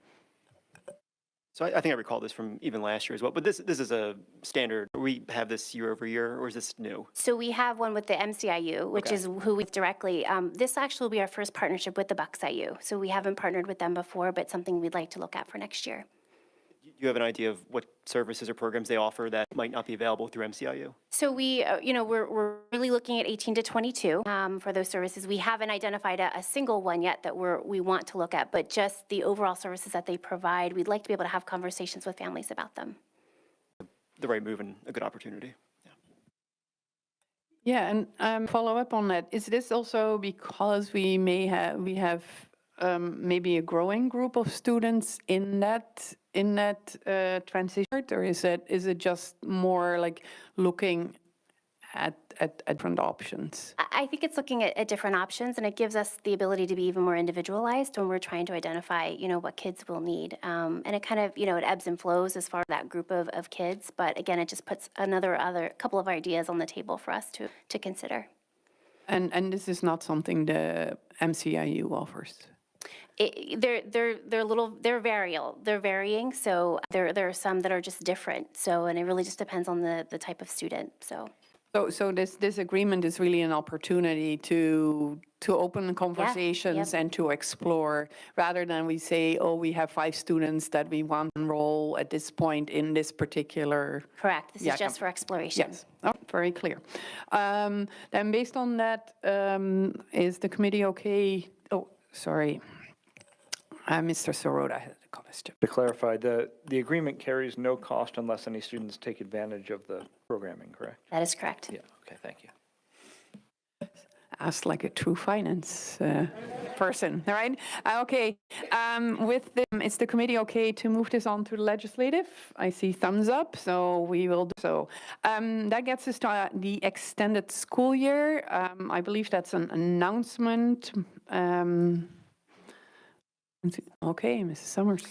So I think I recall this from even last year as well, but this is a standard. We have this year over year, or is this new? So we have one with the MCIU, which Okay. is who we directly, this actually will be our first partnership with the Bucks IU. So we haven't partnered with them before, but something we'd like to look at for next year. you have an idea of what services or programs they offer that might not be available through MCIU? So we, we're really looking at 18 to 22 for those services. We haven't identified a single one yet that we want to look at, but just the overall services that they provide, we'd like to be able to have conversations with families about them. The right move and a good opportunity. Yeah, and follow up on that. Is this also because we have maybe a growing group of students in that transition, or is it just more like looking at different options? I think it's looking at different options, and it gives us the ability to be even more individualized when we're trying to identify, what kids will need. And it kind of, it ebbs and flows as far as that group of kids. But again, it just puts other couple of ideas on the table for us to consider. And this is not something the MCIU offers? They're varying. So there are some that are just different. So, and it really just depends on the type of student, so. So this agreement is really an opportunity to open conversations yep. and to explore, rather than we say, oh, we have 5 students that we want to enroll at this point in this particular. Correct. This is just for exploration. Yes, very clear. Then based on that, is the committee okay? Oh, sorry. Mr. Sirota had a question. To clarify, the agreement carries no cost unless any students take advantage of the programming, correct? That is correct. Yeah, okay, thank you. Asked like a true finance person, all right? Okay, is the committee okay to move this on to the legislative? I see thumbs up, so we will do so. That gets us to the extended school year. I believe that's an announcement. Okay, Mrs. Summers.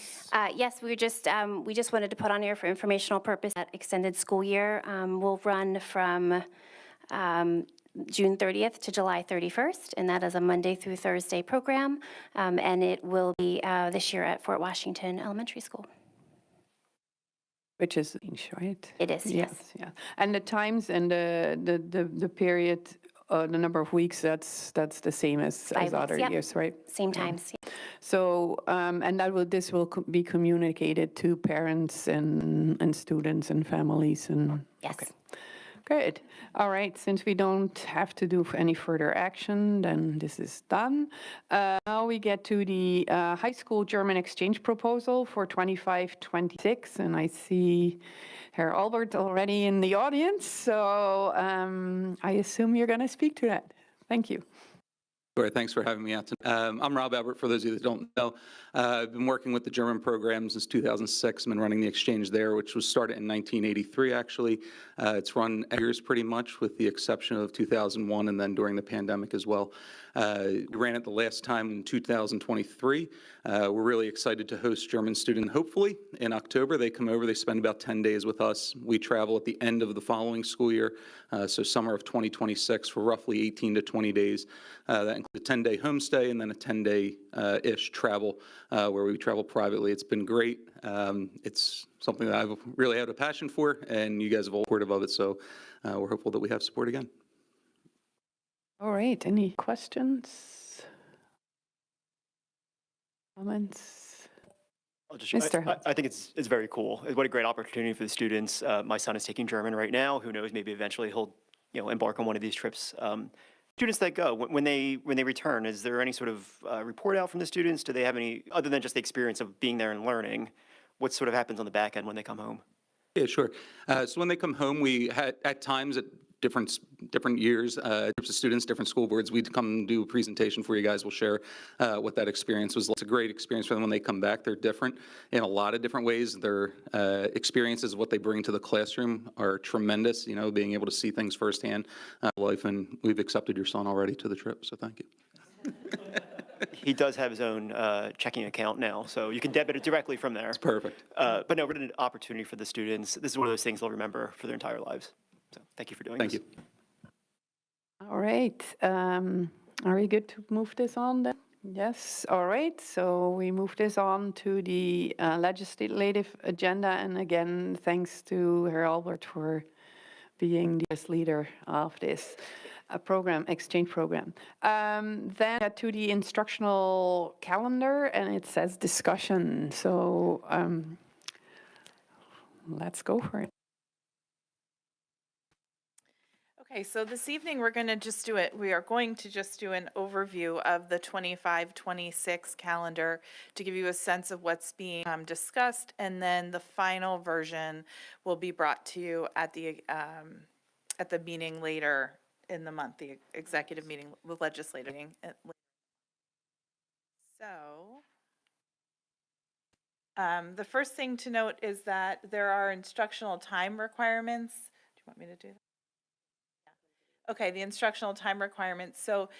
Yes, we just wanted to put on here for informational purpose that extended school year will run from June 30th to July 31st, and that is a Monday through Thursday program, and it will be this year at Fort Washington Elementary School. Which is, right? It is, yes. Yeah. And the times and the period, the number of weeks, that's the same as other yep. years, right? Same times. Yeah. So, and this will be communicated to parents and students and families and. Yes. Okay. Good. All right. Since we don't have to do any further action, then this is done. Now we get to the high school German exchange proposal for 25-26, and I see Herr Albert already in the audience. So I assume you're going to speak to that. Thank you. Sure, thanks for having me out tonight. I'm Rob Albert, for those of you that don't know. I've been working with the German program since 2006. I've been running the exchange there, which was started in 1983, actually. It's run years pretty much, with the exception of 2001 and then during the pandemic as well. We ran it the last time in 2023. We're really excited to host German students, hopefully, in October. They come over, they spend about 10 days with us. We travel at the end of the following school year, so summer of 2026, for roughly 18 to 20 days. That includes a 10-day homestay and then a 10-day-ish travel where we travel privately. It's been great. It's something that I've really had a passion for, and you guys have all supportive of it, so we're hopeful that we have support again. All right. Any questions? Comments? I think it's very cool. What a great opportunity for the students. My son is taking German right now. Who knows? Maybe eventually he'll, embark on one of these trips. Students that go, when they return, is there any sort of report out from the students? Do they have any, other than just the experience of being there and learning, what sort of happens on the back end when they come home? Yeah, sure. So when they come home, we had at times at different years, groups of students, different school boards, we'd come and do a presentation for you guys. We'll share what that experience was like. It's a great experience for them when they come back. They're different in a lot of different ways. Their experiences, what they bring to the classroom, are tremendous, being able to see things firsthand, life, and we've accepted your son already to the trip, so thank you. He does have his own checking account now, so you can debit it directly from there. It's perfect. But no, what an opportunity for the students. This is one of those things they'll remember for their entire lives. So thank you for doing this. Thank you. All right. Are we good to move this on then? Yes. All right. So we move this on to the legislative agenda. And again, thanks to Herr Albert for being the leader of this exchange program. Then to the instructional calendar, and it says discussion. So let's go for it. Okay, so this evening, we're going to just do it. We are going to just do an overview of the 25-26 calendar to give you a sense of what's being discussed, and then the final version will be brought to you at the meeting later in the month, the executive meeting, the legislative meeting. So, the first thing to note is that there are instructional time requirements. Do you want me to do that? Okay, the instructional time requirements. So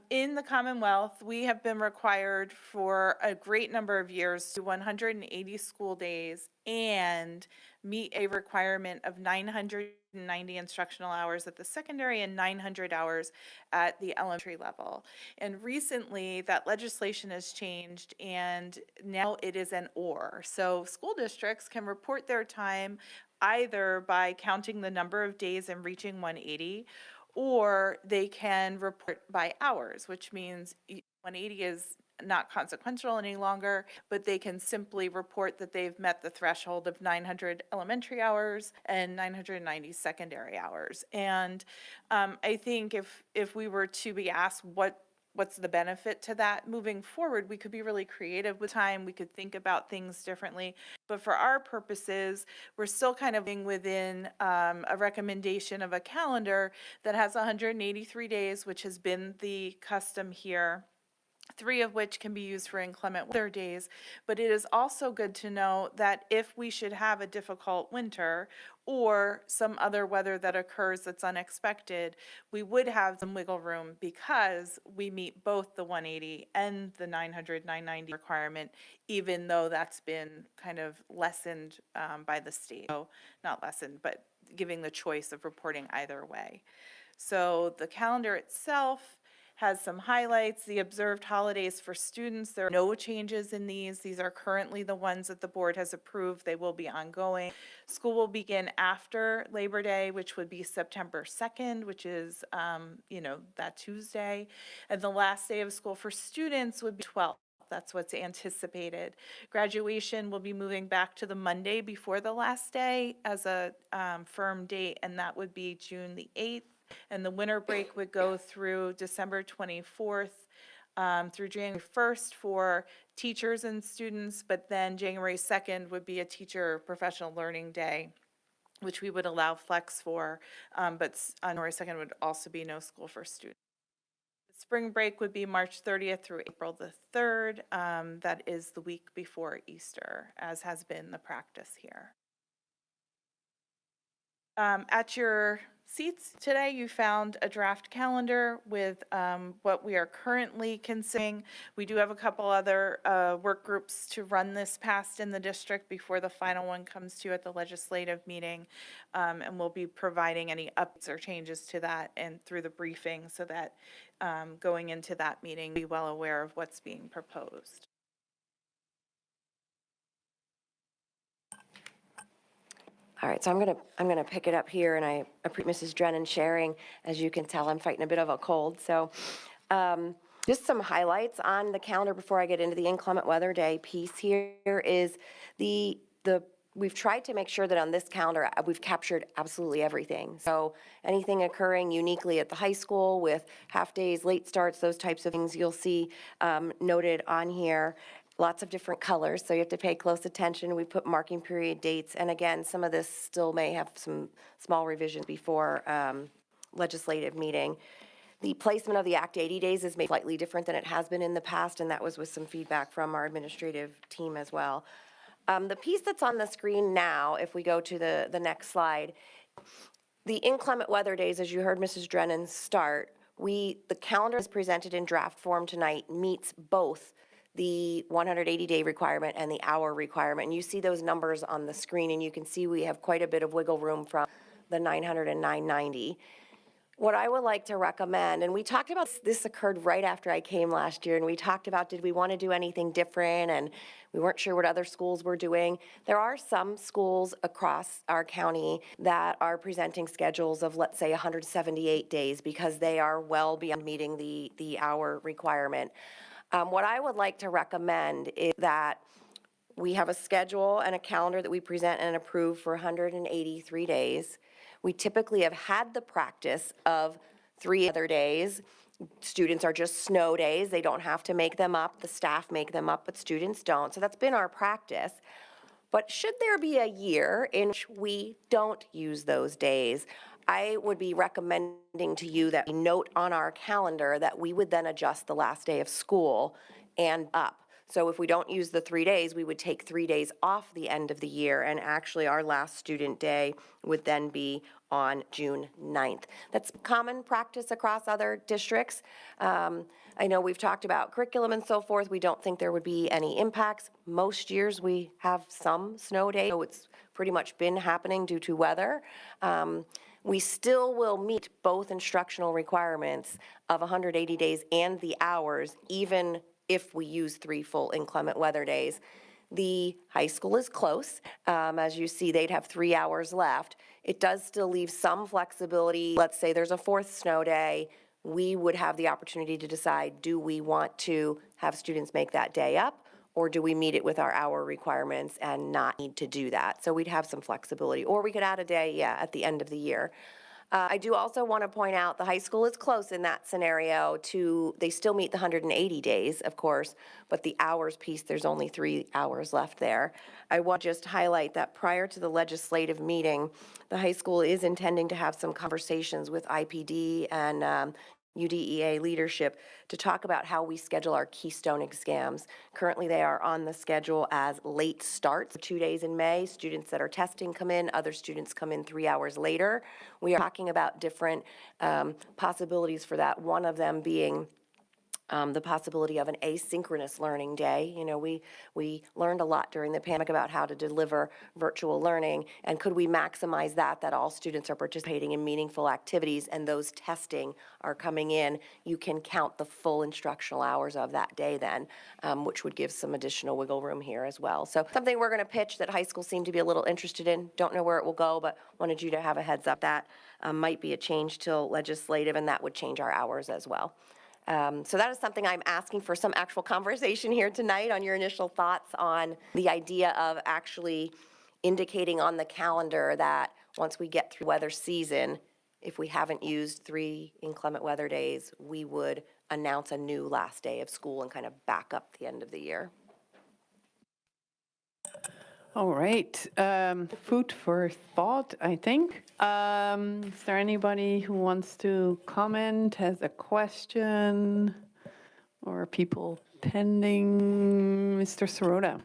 in the Commonwealth, we have been required for a great number of years to 180 school days and meet a requirement of 990 instructional hours at the secondary and 900 hours at the elementary level. And recently, that legislation has changed, and now it is an or. So school districts can report their time either by counting the number of days and reaching 180, or they can report by hours, which means 180 is not consequential any longer, but they can simply report that they've met the threshold of 900 elementary hours and 990 secondary hours. And I think if we were to be asked what's the benefit to that moving forward, we could be really creative with time. We could think about things differently. But for our purposes, we're still kind of being within a recommendation of a calendar that has 183 days, which has been the custom here, 3 of which can be used for inclement weather days. But it is also good to know that if we should have a difficult winter or some other weather that occurs that's unexpected, we would have some wiggle room because we meet both the 180 and the 900, 990 requirement, even though that's been kind of lessened by the state. So not lessened, but giving the choice of reporting either way. So the calendar itself has some highlights. The observed holidays for students, there are no changes in these. These are currently the ones that the board has approved. They will be ongoing. School will begin after Labor Day, which would be September 2nd, which is, that Tuesday. And the last day of school for students would be 12th. That's what's anticipated. Graduation will be moving back to the Monday before the last day as a firm date, and that would be June the 8th. And the winter break would go through December 24th through January 1st for teachers and students, but then January 2nd would be a teacher professional learning day, which we would allow flex for, but on January 2nd would also be no school for students. The spring break would be March 30th through April the 3rd. That is the week before Easter, as has been the practice here. At your seats today, you found a draft calendar with what we are currently considering. We do have a couple other work groups to run this past in the district before the final one comes to you at the legislative meeting. And we'll be providing any updates or changes to that and through the briefing so that going into that meeting, be well aware of what's being proposed. All right, so I'm gonna pick it up here, and I appreciate Mrs. Drennan sharing. As you can tell, I'm fighting a bit of a cold, so just some highlights on the calendar before I get into the inclement weather day piece here is we've tried to make sure that on this calendar we've captured absolutely everything. So anything occurring uniquely at the high school with half days, late starts, those types of things you'll see noted on here. Lots of different colors, so you have to pay close attention. We put marking period dates, and again, some of this still may have some small revisions before legislative meeting. The placement of the Act 80 days is maybe slightly different than it has been in the past, and that was with some feedback from our administrative team as well. The piece that's on the screen now, if we go to the next slide, the inclement weather days, as you heard Mrs. Drennan start, the calendar is presented in draft form tonight, meets both the 180-day requirement and the hour requirement. And you see those numbers on the screen, and you can see we have quite a bit of wiggle room from the 900 and 990. What I would like to recommend, and we talked about this occurred right after I came last year, and we talked about did we want to do anything different, and we weren't sure what other schools were doing. There are some schools across our county that are presenting schedules of, let's say, 178 days because they are well beyond meeting the hour requirement. What I would like to recommend is that We have a schedule and a calendar that we present and approve for 183 days. We typically have had the practice of 3 other days. Students are just snow days. They don't have to make them up. The staff make them up, but students don't. So that's been our practice. But should there be a year in which we don't use those days, I would be recommending to you that we note on our calendar that we would then adjust the last day of school and up. So if we don't use the 3 days, we would take 3 days off the end of the year, and actually our last student day would then be on June 9th. That's common practice across other districts. I know we've talked about curriculum and so forth. We don't think there would be any impacts. Most years we have some snow days, so it's pretty much been happening due to weather. We still will meet both instructional requirements of 180 days and the hours, even if we use 3 full inclement weather days. The high school is close. As you see, they'd have 3 hours left. It does still leave some flexibility. Let's say there's a 4th snow day. We would have the opportunity to decide, do we want to have students make that day up, or do we meet it with our hour requirements and not need to do that? So we'd have some flexibility. Or we could add a day, at the end of the year. I do also want to point out the high school is close in that scenario to, they still meet the 180 days, of course, but the hours piece, there's only 3 hours left there. I want to just highlight that prior to the legislative meeting, the high school is intending to have some conversations with IPD and UDEA leadership to talk about how we schedule our Keystone exams. Currently, they are on the schedule as late starts, 2 days in May. Students that are testing come in, other students come in 3 hours later. We are talking about different possibilities for that, one of them being the possibility of an asynchronous learning day. You know, we learned a lot during the pandemic about how to deliver virtual learning, and could we maximize that all students are participating in meaningful activities and those testing are coming in. You can count the full instructional hours of that day then, which would give some additional wiggle room here as well. So something we're going to pitch that high school seemed to be a little interested in. Don't know where it will go, but wanted you to have a heads up that might be a change till legislative, and that would change our hours as well. So that is something I'm asking for some actual conversation here tonight on your initial thoughts on the idea of actually indicating on the calendar that once we get through weather season, if we haven't used 3 inclement weather days, we would announce a new last day of school and kind of back up the end of the year. All right, food for thought, I think. Is there anybody who wants to comment, has a question, or people pending? Mr. Sirota.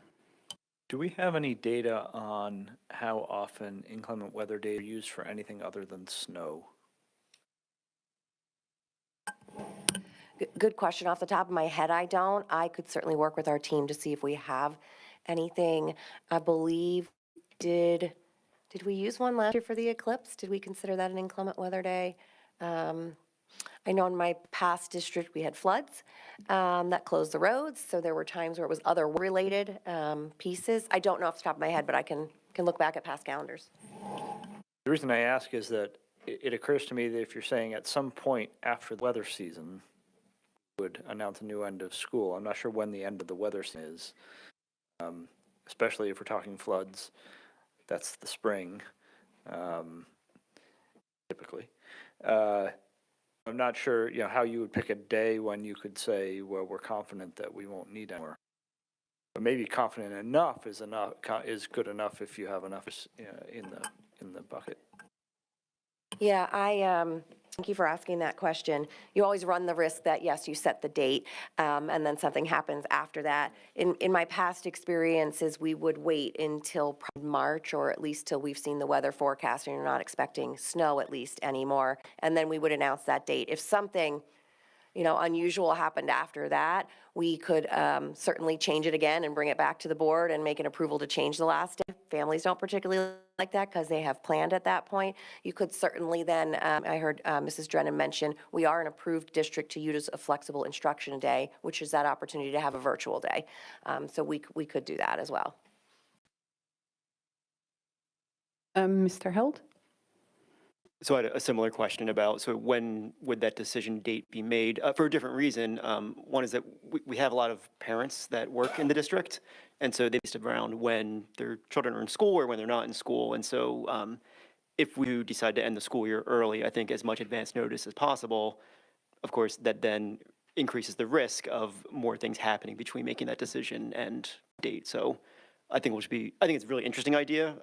Do we have any data on how often inclement weather days are used for anything other than snow? Good question. Off the top of my head, I don't. I could certainly work with our team to see if we have anything. I believe, did we use one last year for the eclipse? Did we consider that an inclement weather day? I know in my past district, we had floods that closed the roads, so there were times where it was other related pieces. I don't know off the top of my head, but I can look back at past calendars. The reason I ask is that it occurs to me that if you're saying at some point after the weather season, would announce a new end of school. I'm not sure when the end of the weather season is, especially if we're talking floods. That's the spring, typically. I'm not sure, how you would pick a day when you could say, well, we're confident that we won't need anymore. But maybe confident enough is good enough if you have enough in the bucket. Yeah, thank you for asking that question. You always run the risk that, yes, you set the date, and then something happens after that. In my past experiences, we would wait until March, or at least till we've seen the weather forecast and you're not expecting snow at least anymore, and then we would announce that date. If something unusual happened after that, we could certainly change it again and bring it back to the board and make an approval to change the last day. Families don't particularly like that because they have planned at that point. You could certainly then, I heard Mrs. Drennan mention, we are an approved district to use a flexible instruction day, which is that opportunity to have a virtual day. So we could do that as well. Mr. Held? So I had a similar question about, so when would that decision date be made? For a different reason. One is that we have a lot of parents that work in the district, and so they based around when their children are in school or when they're not in school. And so if we decide to end the school year early, I think as much advance notice as possible, of course, that then increases the risk of more things happening between making that decision and date. So I think I think it's a really interesting idea.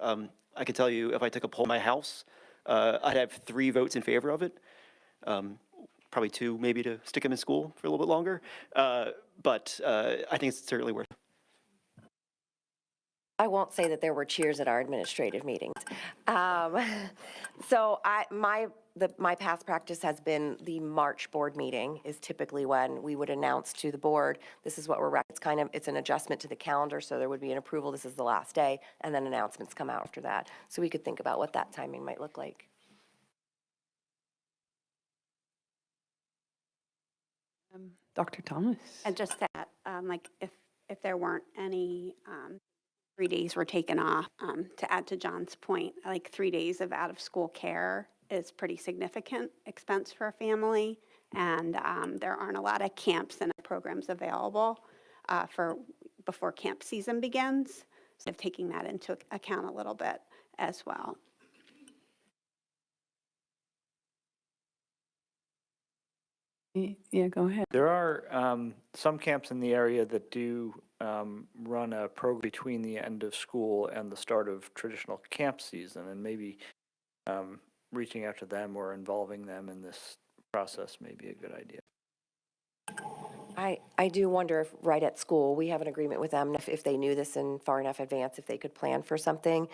I could tell you if I took a poll in my house, I'd have 3 votes in favor of it. Probably 2 maybe to stick them in school for a little bit longer. But I think it's certainly worth it. I won't say that there were cheers at our administrative meetings. So my past practice has been the March board meeting is typically when we would announce to the board, this is what it's an adjustment to the calendar, so there would be an approval, this is the last day, and then announcements come out after that. So we could think about what that timing might look like. Dr. Thomas? And just that, like, if there weren't any 3 days were taken off, to add to John's point, like 3 days of out-of-school care is pretty significant expense for a family, and there aren't a lot of camps and programs available before camp season begins, so taking that into account a little bit as well. Yeah, go ahead. There are some camps in the area that do run a program between the end of school and the start of traditional camp season, and maybe reaching out to them or involving them in this process may be a good idea. I do wonder if right at school, we have an agreement with them, if they knew this in far enough advance, if they could plan for something.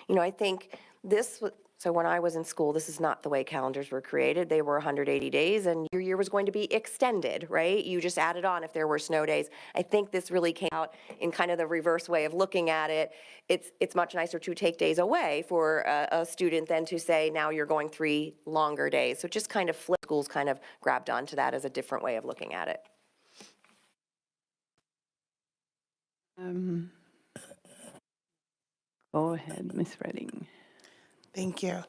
You know, I think so when I was in school, this is not the way calendars were created. They were 180 days, and your year was going to be extended, right? You just added on if there were snow days. I think this really came out in kind of the reverse way of looking at it. It's much nicer to take days away for a student than to say, now you're going 3 longer days. So just kind of schools kind of grabbed onto that as a different way of looking at it. Go ahead, Ms. Redding. Thank you.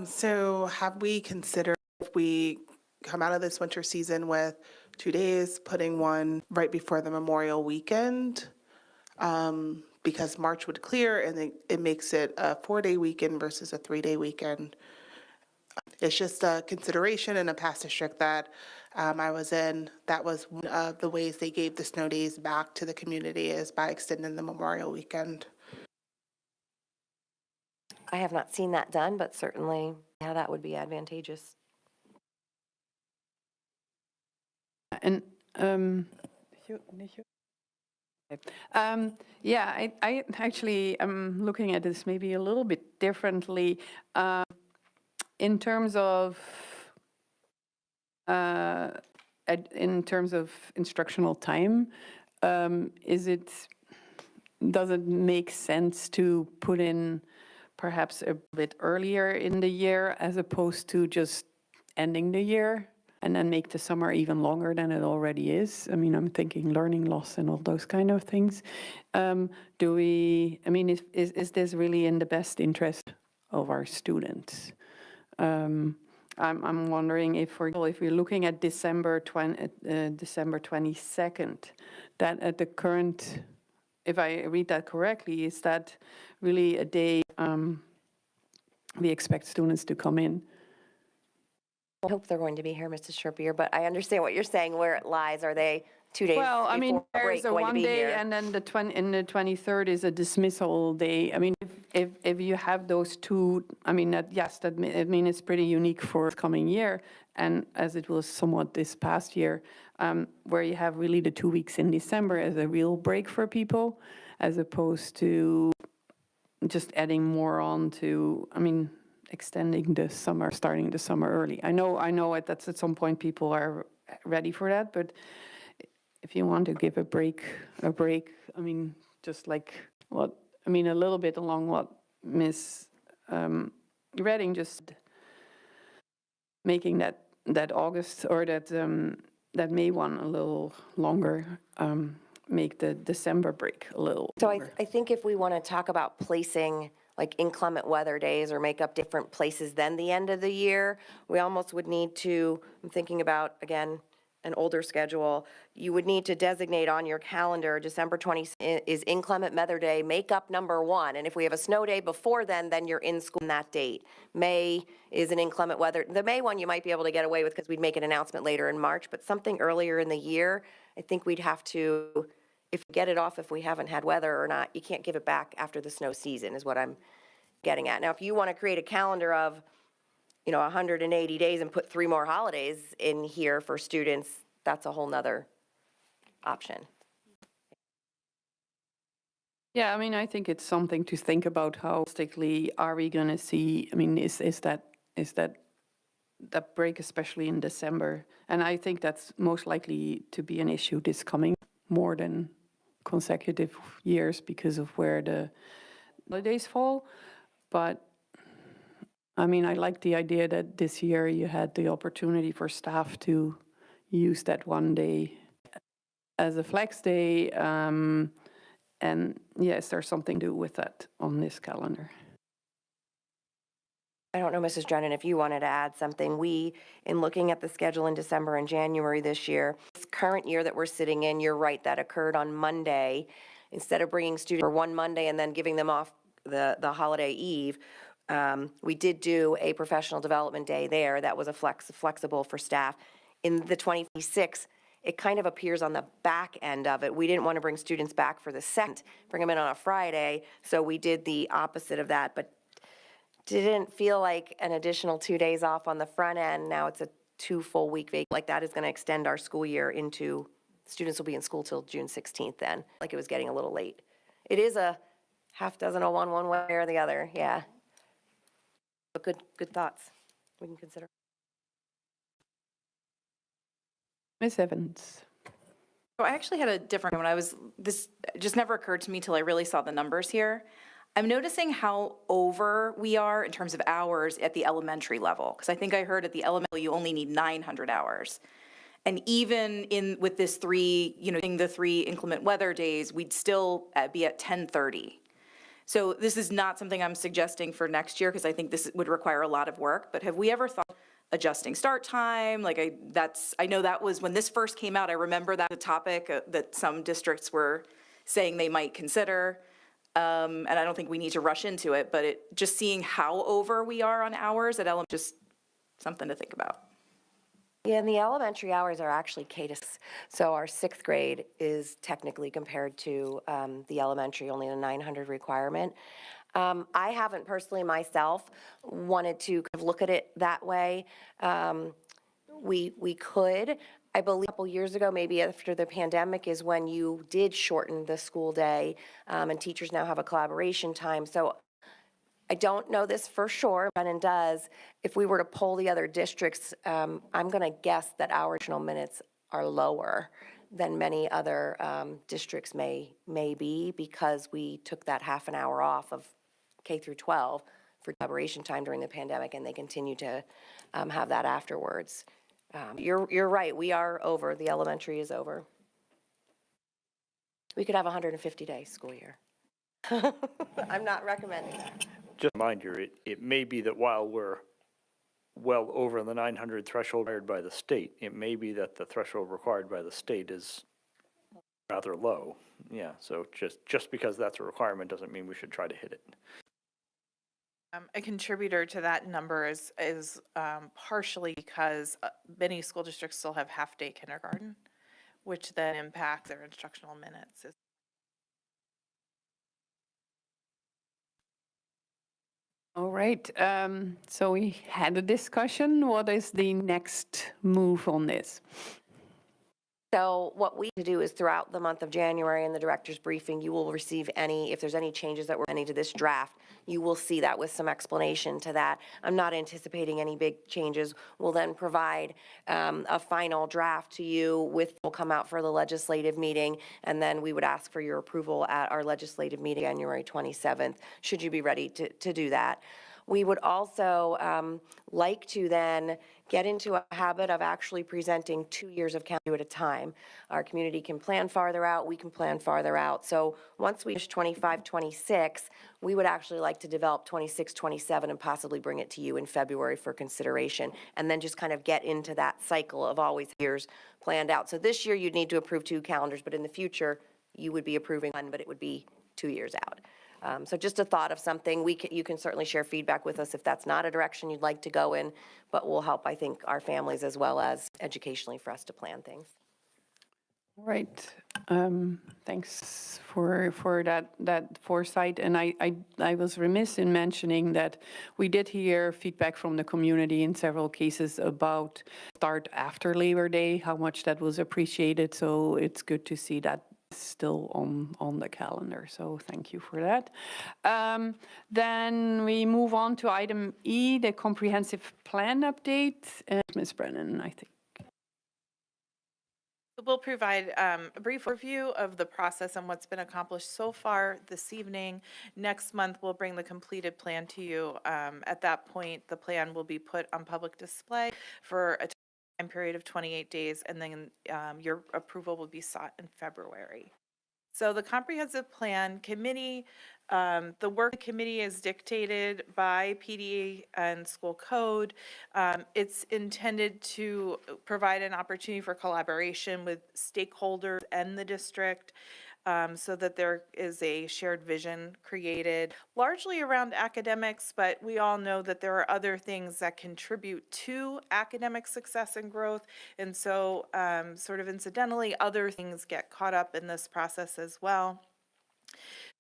So have we considered if we come out of this winter season with 2 days, putting one right before the Memorial weekend? Because March would clear and it makes it a 4-day weekend versus a 3-day weekend. It's just a consideration in a past district that I was in. That was one of the ways they gave the snow days back to the community is by extending the Memorial weekend. I have not seen that done, but certainly, yeah, that would be advantageous. And yeah, I actually am looking at this maybe a little bit differently in terms of instructional time. Does it make sense to put in perhaps a bit earlier in the year as opposed to just ending the year and then make the summer even longer than it already is? I mean, I'm thinking learning loss and all those kind of things. Is this really in the best interest of our students? I'm wondering if we're looking at December 22nd, that at the current, if I read that correctly, is that really a day we expect students to come in? I hope they're going to be here, Mrs. Sherpier, but I understand what you're saying, where it lies. Are they 2 days Well, I mean, before break there's a going to be 1 day here? and then the 23rd is a dismissal day. I mean, if you have those two, I mean, it's pretty unique for the coming year, and as it was somewhat this past year, where you have really the 2 weeks in December as a real break for people, as opposed to just adding more on to, I mean, extending the summer, starting the summer early. I know that's at some point people are ready for that, but if you want to give a break, I mean, just like a little bit along what Ms. Redding just making that August or that May one a little longer, make the December break a little So longer. I think if we want to talk about placing like inclement weather days or make up different places than the end of the year. We almost would need to, I'm thinking about, again, an older schedule, you would need to designate on your calendar, December 20 is inclement weather day, make up number 1. And if we have a snow day before then you're in school on that date. May is an inclement weather. The May one you might be able to get away with because we'd make an announcement later in March, but something earlier in the year, I think we'd have to, if we get it off if we haven't had weather or not, you can't give it back after the snow season is what I'm getting at. Now, if you want to create a calendar of 180 days and put 3 more holidays in here for students, that's a whole nother option. Yeah, I mean, I think it's something to think about. How realistically are we going to see? I mean, is that break, especially in December? And I think that's most likely to be an issue this coming more than consecutive years because of where the holidays fall. But I mean, I like the idea that this year you had the opportunity for staff to use that one day as a flex day. And yes, there's something to do with that on this calendar. I don't know, Mrs. Drennan, if you wanted to add something. We, in looking at the schedule in December and January this year, this current year that we're sitting in, you're right, that occurred on Monday. Instead of bringing students for one Monday and then giving them off the holiday eve, we did do a professional development day there that was flexible for staff. In the 26th, it kind of appears on the back end of it. We didn't want to bring students back for the second, bring them in on a Friday, so we did the opposite of that, but didn't feel like an additional 2 days off on the front end. Now it's a 2 full week vacation. Like that is going to extend our school year into, students will be in school till June 16th then. Like it was getting a little late. It is a half dozen of one way or the other, yeah. But good thoughts we can consider. Ms. Evans. So I actually had a different, this just never occurred to me till I really saw the numbers here. I'm noticing how over we are in terms of hours at the elementary level, because I think I heard at the elementary you only need 900 hours. And even with this the 3 inclement weather days, we'd still be at 1030. So this is not something I'm suggesting for next year, because I think this would require a lot of work, but have we ever thought adjusting start time? I know that was when this first came out, I remember that a topic that some districts were saying they might consider. And I don't think we need to rush into it, but just seeing how over we are on hours at elementary, just something to think about. Yeah, and the elementary hours are actually K-6. So our 6th grade is technically compared to the elementary, only the 900 requirement. I haven't personally myself wanted to kind of look at it that way. We could. I believe a couple years ago, maybe after the pandemic, is when you did shorten the school day, and teachers now have a collaboration time. So I don't know this for sure, Brennan does. If we were to poll the other districts, I'm going to guess that our additional minutes are lower than many other districts may be, because we took that half an hour off of K through 12 for collaboration time during the pandemic, and they continue to have that afterwards. You're right, we are over. The elementary is over. We could have a 150-day school year. I'm not recommending that. Just a reminder, it may be that while we're well over the 900 threshold required by the state, it may be that the threshold required by the state is rather low. Yeah, so just because that's a requirement doesn't mean we should try to hit it. A contributor to that number is partially because many school districts still have half-day kindergarten, which then impact their instructional minutes. All right, so we had a discussion. What is the next move on this? So what we do is throughout the month of January in the director's briefing, you will receive if there's any changes that were any to this draft, you will see that with some explanation to that. I'm not anticipating any big changes. We'll then provide a final draft to you will come out for the legislative meeting, and then we would ask for your approval at our legislative meeting January 27th, should you be ready to do that. We would also like to then get into a habit of actually presenting 2 years of calendar at a time. Our community can plan farther out, we can plan farther out. So once we finish 25, 26, we would actually like to develop 26, 27 and possibly bring it to you in February for consideration, and then just kind of get into that cycle of always years planned out. So this year you'd need to approve 2 calendars, but in the future you would be approving one, but it would be 2 years out. So just a thought of something. You can certainly share feedback with us if that's not a direction you'd like to go in, but will help, I think, our families as well as educationally for us to plan things. All right. Thanks for that foresight. And I was remiss in mentioning that we did hear feedback from the community in several cases about start after Labor Day, how much that was appreciated. So it's good to see that still on the calendar. So thank you for that. Then we move on to item E, the comprehensive plan update. Ms. Brennan, I think. We'll provide a brief review of the process and what's been accomplished so far this evening. Next month, we'll bring the completed plan to you. At that point, the plan will be put on public display for a time period of 28 days, and then your approval will be sought in February. So the comprehensive plan committee, the work of the committee is dictated by PD and school code. It's intended to provide an opportunity for collaboration with stakeholders and the district, so that there is a shared vision created, largely around academics, but we all know that there are other things that contribute to academic success and growth, and so sort of incidentally, other things get caught up in this process as well.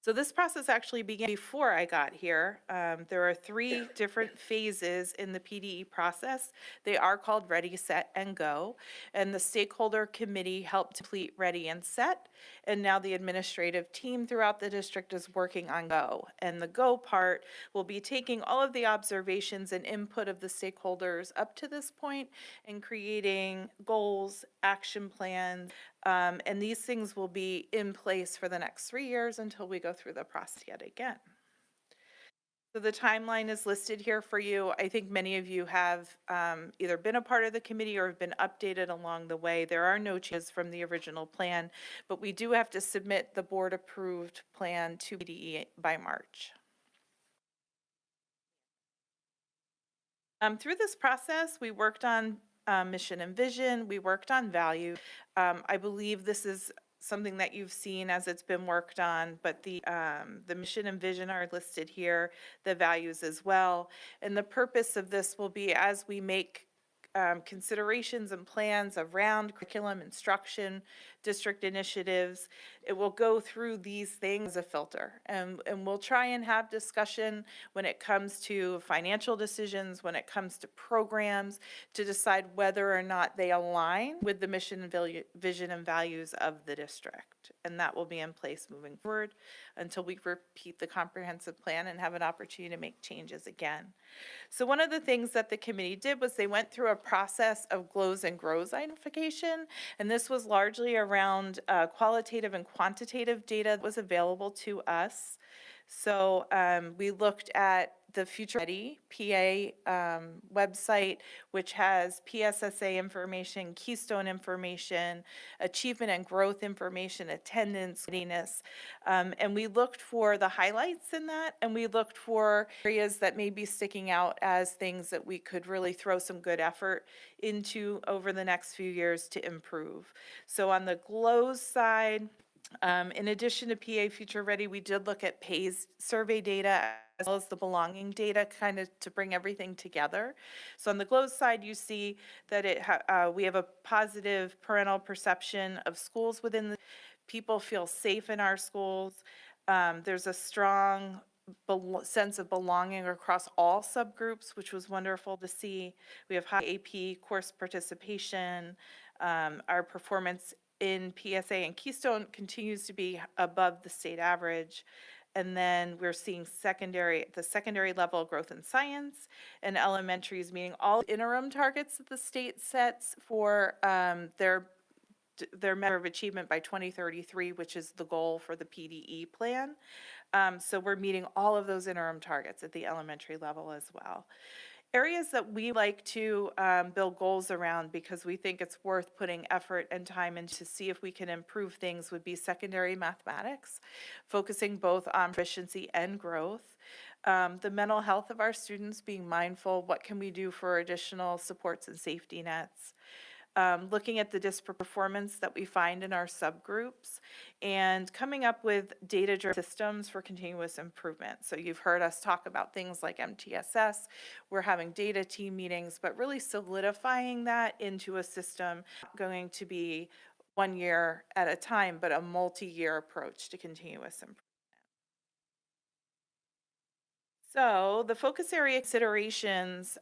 So this process actually began before I got here. There are 3 different phases in the PDE process. They are called Ready, Set, and Go. And the stakeholder committee helped complete Ready and Set. And now the administrative team throughout the district is working on Go. And the Go part will be taking all of the observations and input of the stakeholders up to this point and creating goals, action plans, and these things will be in place for the next 3 years until we go through the process yet again. So the timeline is listed here for you. I think many of you have either been a part of the committee or have been updated along the way. There are no changes from the original plan, but we do have to submit the board-approved plan to PDE by March. Through this process, we worked on mission and vision. We worked on value. I believe this is something that you've seen as it's been worked on, but the mission and vision are listed here, the values as well. And the purpose of this will be as we make considerations and plans around curriculum, instruction, district initiatives, it will go through these things as a filter. And we'll try and have discussion when it comes to financial decisions, when it comes to programs, to decide whether or not they align with the mission, vision, and values of the district. And that will be in place moving forward until we repeat the comprehensive plan and have an opportunity to make changes again. So one of the things that the committee did was they went through a process of GLOws and GROWs identification, and this was largely around qualitative and quantitative data that was available to us. So we looked at the Future Ready PA website, which has PSSA information, Keystone information, achievement and growth information, attendance, readiness. And we looked for the highlights in that, and we looked for areas that may be sticking out as things that we could really throw some good effort into over the next few years to improve. So on the GLOws side, in addition to PA Future Ready, we did look at PAYS survey data as well as the belonging data, kind of to bring everything together. So on the GLOws side, you see that we have a positive parental perception of schools within the people feel safe in our schools. There's a strong sense of belonging across all subgroups, which was wonderful to see. We have high AP course participation. Our performance in PSA and Keystone continues to be above the state average. And then we're seeing the secondary level growth in science, and elementary is meeting all interim targets that the state sets for their measure of achievement by 2033, which is the goal for the PDE plan. So we're meeting all of those interim targets at the elementary level as well. Areas that we like to build goals around because we think it's worth putting effort and time into to see if we can improve things would be secondary mathematics, focusing both on proficiency and growth. The mental health of our students, being mindful, what can we do for additional supports and safety nets? Looking at the disparate performance that we find in our subgroups and coming up with data-driven systems for continuous improvement. So you've heard us talk about things like MTSS. We're having data team meetings, but really solidifying that into a system going to be 1 year at a time, but a multi-year approach to continuous improvement. So the focus area considerations,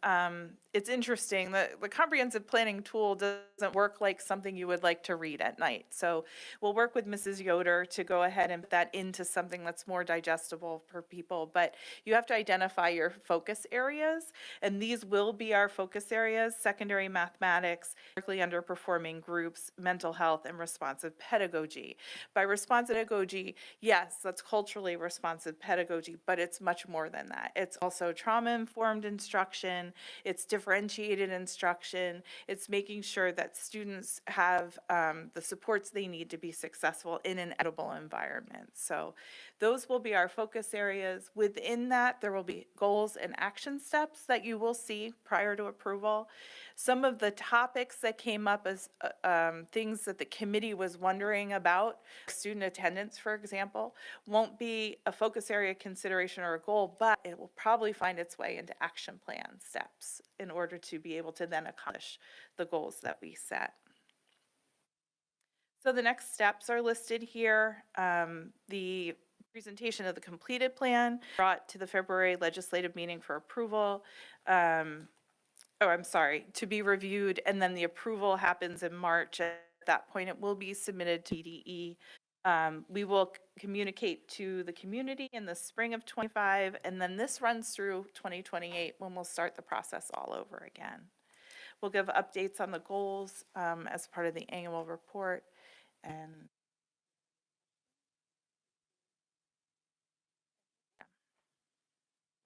it's interesting. The comprehensive planning tool doesn't work like something you would like to read at night. So we'll work with Mrs. Yoder to go ahead and put that into something that's more digestible for people. But you have to identify your focus areas, and these will be our focus areas: secondary mathematics, particularly underperforming groups, mental health, and responsive pedagogy. By responsive pedagogy, yes, that's culturally responsive pedagogy, but it's much more than that. It's also trauma-informed instruction, it's differentiated instruction, it's making sure that students have the supports they need to be successful in an equitable environment. So those will be our focus areas. Within that, there will be goals and action steps that you will see prior to approval. Some of the topics that came up as things that the committee was wondering about, student attendance, for example, won't be a focus area consideration or a goal, but it will probably find its way into action plan steps in order to be able to then accomplish the goals that we set. So the next steps are listed here. The presentation of the completed plan brought to the February legislative meeting for approval. To be reviewed, and then the approval happens in March. At that point, it will be submitted to EDE. We will communicate to the community in the spring of 25, and then this runs through 2028 when we'll start the process all over again. We'll give updates on the goals as part of the annual report. And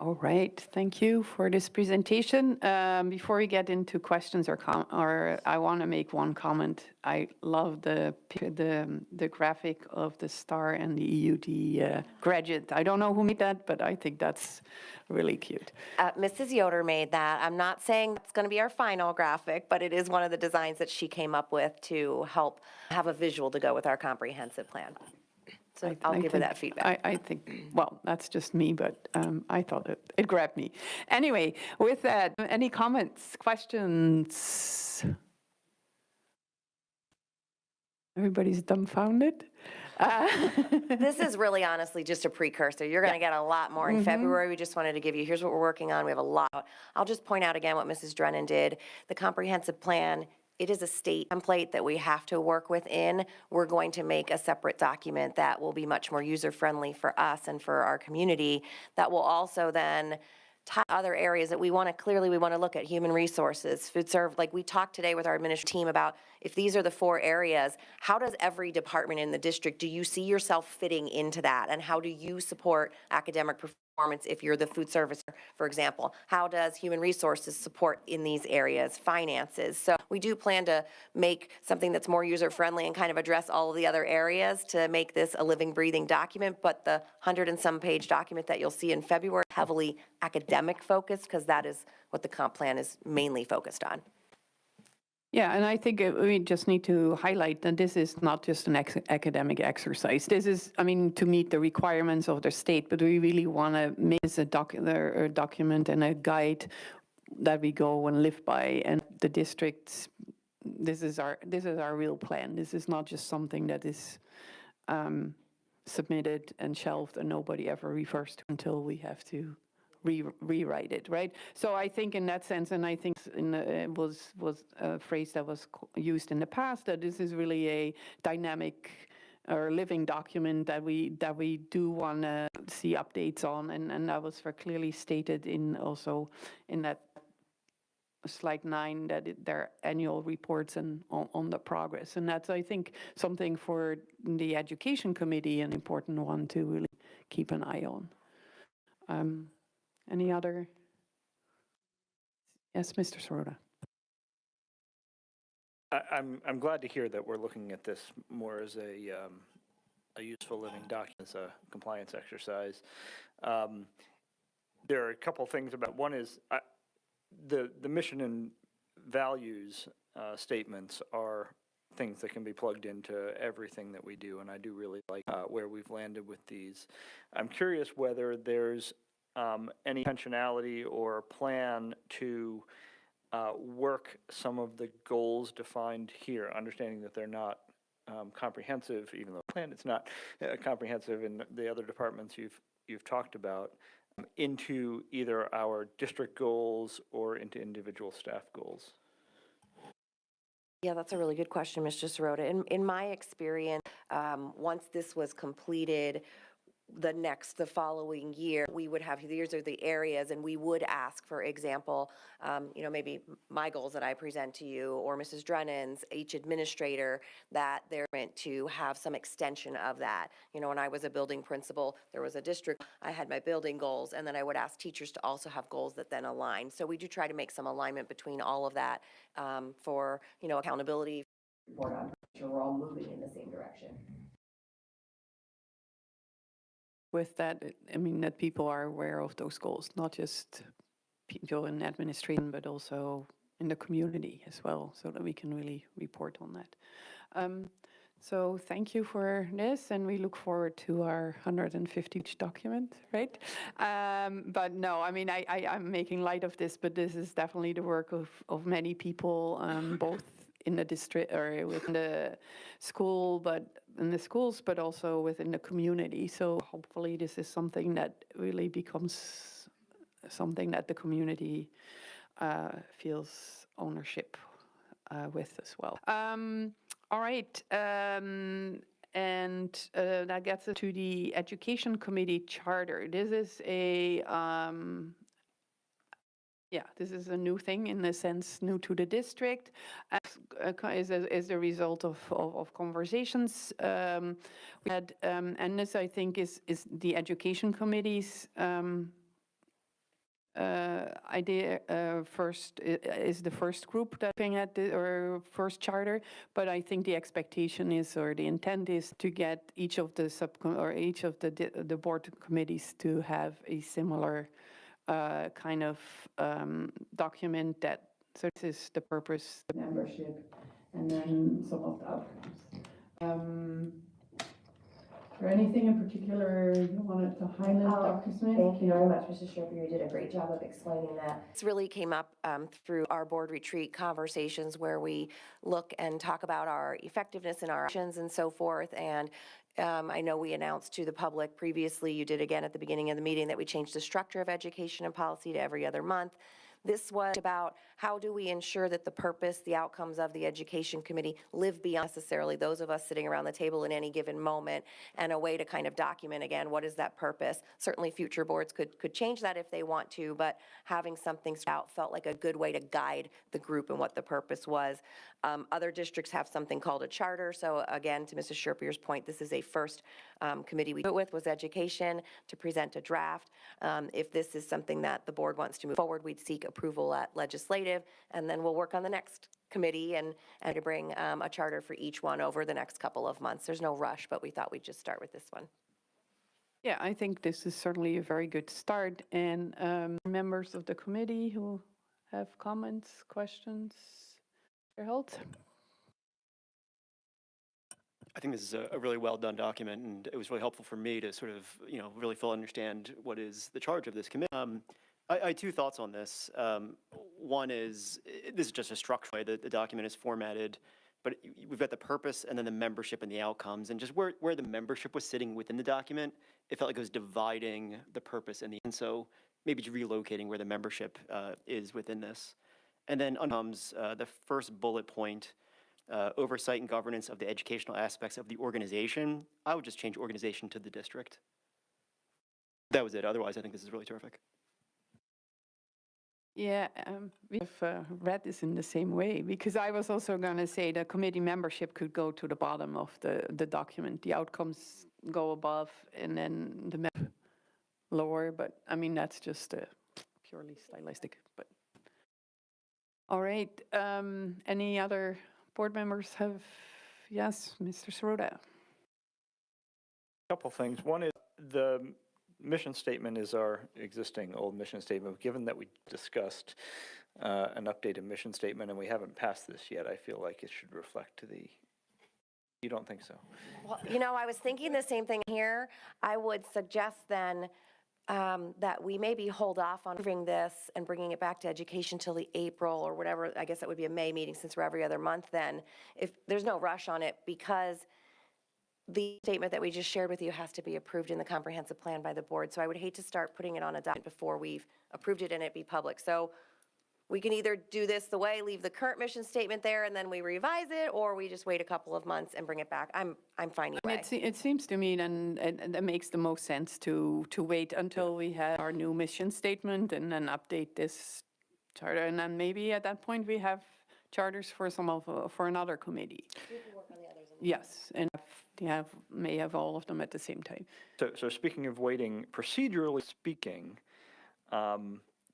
All right, thank you for this presentation. Before we get into questions or I want to make one comment. I love the graphic of the star and the EUD graduate. I don't know who made that, but I think that's really cute. Mrs. Yoder made that. I'm not saying it's going to be our final graphic, but it is one of the designs that she came up with to help have a visual to go with our comprehensive plan. So I'll give her that feedback. I think, well, that's just me, but I thought it grabbed me. Anyway, with that, any comments, questions? Everybody's dumbfounded. This is really honestly just a precursor. You're going to get a lot more in February. We just wanted to give you, here's what we're working on. We have a lot. I'll just point out again what Mrs. Drennan did. The comprehensive plan, it is a state template that we have to work within. We're going to make a separate document that will be much more user-friendly for us and for our community that will also then tie other areas that we want to look at: human resources, food serve. Like we talked today with our administrative team about if these are the 4 areas, how does every department in the district, do you see yourself fitting into that? And how do you support academic performance if you're the food service, for example? How does human resources support in these areas? Finances. So we do plan to make something that's more user-friendly and kind of address all of the other areas to make this a living, breathing document. But the 100 and some page document that you'll see in February, heavily academic focused, because that is what the comp plan is mainly focused on. Yeah, and I think we just need to highlight that this is not just an academic exercise. This is, I mean, to meet the requirements of the state, but we really want to make this a document and a guide that we go and live by. And the districts, this is our real plan. This is not just something that is submitted and shelved and nobody ever refers to until we have to rewrite it, right? So I think in that sense, and I think it was a phrase that was used in the past, that this is really a dynamic or living document that we do want to see updates on, and that was very clearly stated also in that slide 9, that their annual reports and on the progress, and that's, I think, something for the education committee, an important one to really keep an eye on. Any other? Yes, Mr. Soroda. I'm glad to hear that we're looking at this more as a useful living document, as a compliance exercise. There are a couple things about, one is the mission and values statements are things that can be plugged into everything that we do, and I do really like where we've landed with these. I'm curious whether there's any intentionality or plan to work some of the goals defined here, understanding that they're not comprehensive, even though plan it's not comprehensive in the other departments you've talked about, into either our district goals or into individual staff goals. Yeah, that's a really good question, Mr. Sirota. In my experience, once this was completed, the following year, we would have, these are the areas, and we would ask, for example, maybe my goals that I present to you, or Mrs. Drennan's, each administrator, that they're meant to have some extension of that. When I was a building principal, there was a district, I had my building goals, and then I would ask teachers to also have goals that then align. So we do try to make some alignment between all of that for, accountability. Report on, sure we're all moving in the same direction. With that, I mean, that people are aware of those goals, not just people in administration, but also in the community as well, so that we can really report on that. So thank you for this, and we look forward to our 150-page document, right? But no, I mean, I'm making light of this, but this is definitely the work of many people, both in the district or within the school, but in the schools, but also within the community. So hopefully this is something that really becomes something that the community feels ownership with as well. All right, and that gets us to the Education Committee Charter. This is this is a new thing, in a sense, new to the district, is the result of conversations we had, and this, I think, is the Education Committee's idea. First is the first group that looking at or first charter, but I think the expectation is, or the intent is, to get each of the each of the board committees to have a similar kind of document that, so this is the purpose, the membership, and then some of the outcomes. Is there anything in particular you wanted to highlight, Dr. Smith? Thank you very much, Mrs. Sherper. You did a great job of explaining that. This really came up through our board retreat conversations, where we look and talk about our effectiveness in our actions and so forth. And I know we announced to the public previously, you did again at the beginning of the meeting, that we changed the structure of education and policy to every other month. This was about how do we ensure that the purpose, the outcomes of the Education Committee live beyond necessarily those of us sitting around the table in any given moment, and a way to kind of document, again, what is that purpose. Certainly future boards could change that if they want to, but having something out felt like a good way to guide the group and what the purpose was. Other districts have something called a charter. So again, to Mrs. Sherpier's point, this is a first committee we met with, was education, to present a draft. If this is something that the board wants to move forward, we'd seek approval at legislative, and then we'll work on the next committee and to bring a charter for each one over the next couple of months. There's no rush, but we thought we'd just start with this one. Yeah, I think this is certainly a very good start. And members of the committee who have comments, questions, Gerald? I think this is a really well done document, and it was really helpful for me to sort of, really fully understand what is the charge of this committee. I had two thoughts on this. One is, this is just a structure way that the document is formatted, but we've got the purpose and then the membership and the outcomes, and just where the membership was sitting within the document, it felt like it was dividing the purpose and so maybe just relocating where the membership is within this. And then comes the first bullet point, oversight and governance of the educational aspects of the organization. I would just change organization to the district. That was it. Otherwise, I think this is really terrific. Yeah, we have read this in the same way, because I was also going to say the committee membership could go to the bottom of the document. The outcomes go above and then the lower, but I mean, that's just purely stylistic. But all right, any other board members have? Yes, Mr. Sroda. Couple things. One is the mission statement is our existing old mission statement. Given that we discussed an updated mission statement and we haven't passed this yet, I feel like it should reflect you don't think so? Well, you know, I was thinking the same thing here. I would suggest then that we maybe hold off on approving this and bringing it back to education till the April or whatever. I guess that would be a May meeting since we're every other month then. If there's no rush on it, because the statement that we just shared with you has to be approved in the comprehensive plan by the board. So I would hate to start putting it on a document before we've approved it and it be public. So we can either do this the way, leave the current mission statement there and then we revise it, or we just wait a couple of months and bring it back. I'm fine either way. It seems to me then it makes the most sense to wait until we have our new mission statement and then update this charter. And then maybe at that point we have charters for for another committee. Yes, and may have all of them at the same time. So speaking of waiting, procedurally speaking,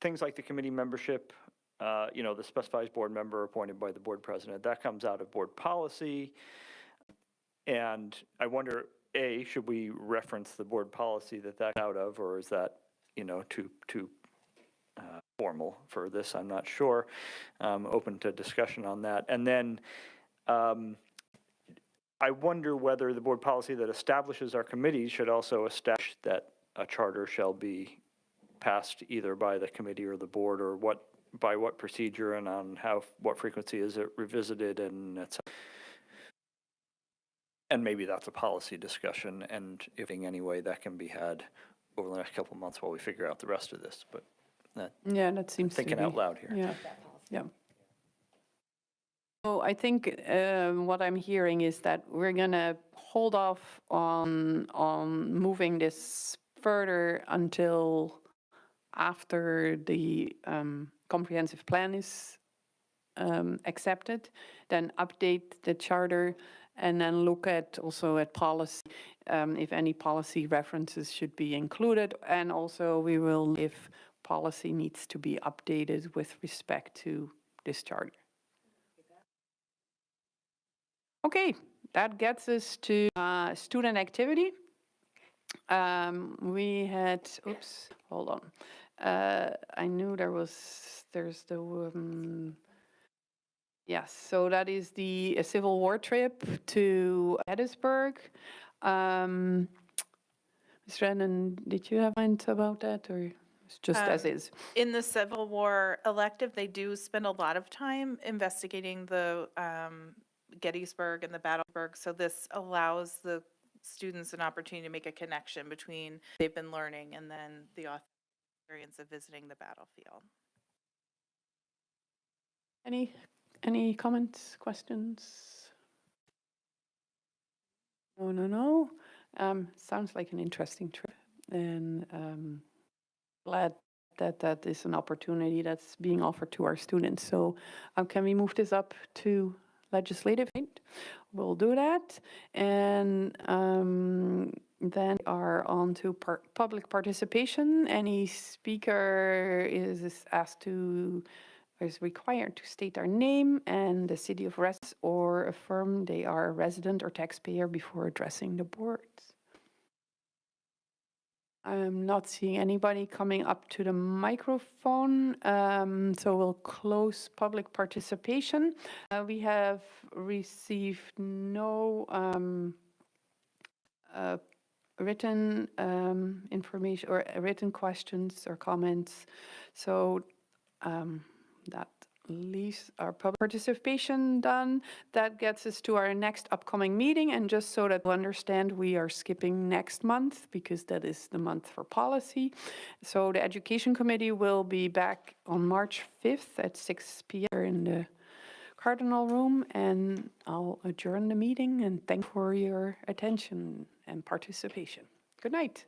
things like the committee membership, the specified board member appointed by the board president, that comes out of board policy. And I wonder, A, should we reference the board policy that's out of, or is that, too formal for this? I'm not sure. Open to discussion on that. And then I wonder whether the board policy that establishes our committees should also establish that a charter shall be passed either by the committee or the board, or by what procedure and on what frequency is it revisited, and etc. And maybe that's a policy discussion, and if anyway, that can be had over the next couple of months while we figure out the rest of this. But that seems thinking out loud here. Yeah. So I think what I'm hearing is that we're going to hold off on moving this further until after the comprehensive plan is accepted, then update the charter, and then look also at policy, if any policy references should be included, and also we will, if policy needs to be updated with respect to this charter. Okay, that gets us to student activity. We had, hold on. I knew there's the, yes, so that is the Civil War trip to Gettysburg. Ms. Renan, did you have mind about that, or it's just as is? In the Civil War elective, they do spend a lot of time investigating the Gettysburg and the Battle of Gettysburg, so this allows the students an opportunity to make a connection between they've been learning and then the experience of visiting the battlefield. Any comments, questions? No. Sounds like an interesting trip, and glad that is an opportunity that's being offered to our students. So can we move this up to legislative? We'll do that, and then are on to public participation. Any speaker is required to state their name and the city of residence, or affirm they are a resident or taxpayer before addressing the board. I'm not seeing anybody coming up to the microphone, so we'll close public participation. We have received no written information or written questions or comments, so that leaves our public participation done. That gets us to our next upcoming meeting, and just so that you understand, we are skipping next month because that is the month for policy. So the Education Committee will be back on March 5th at 6 p.m. in the Cardinal Room, and I'll adjourn the meeting and thank you for your attention and participation. Good night.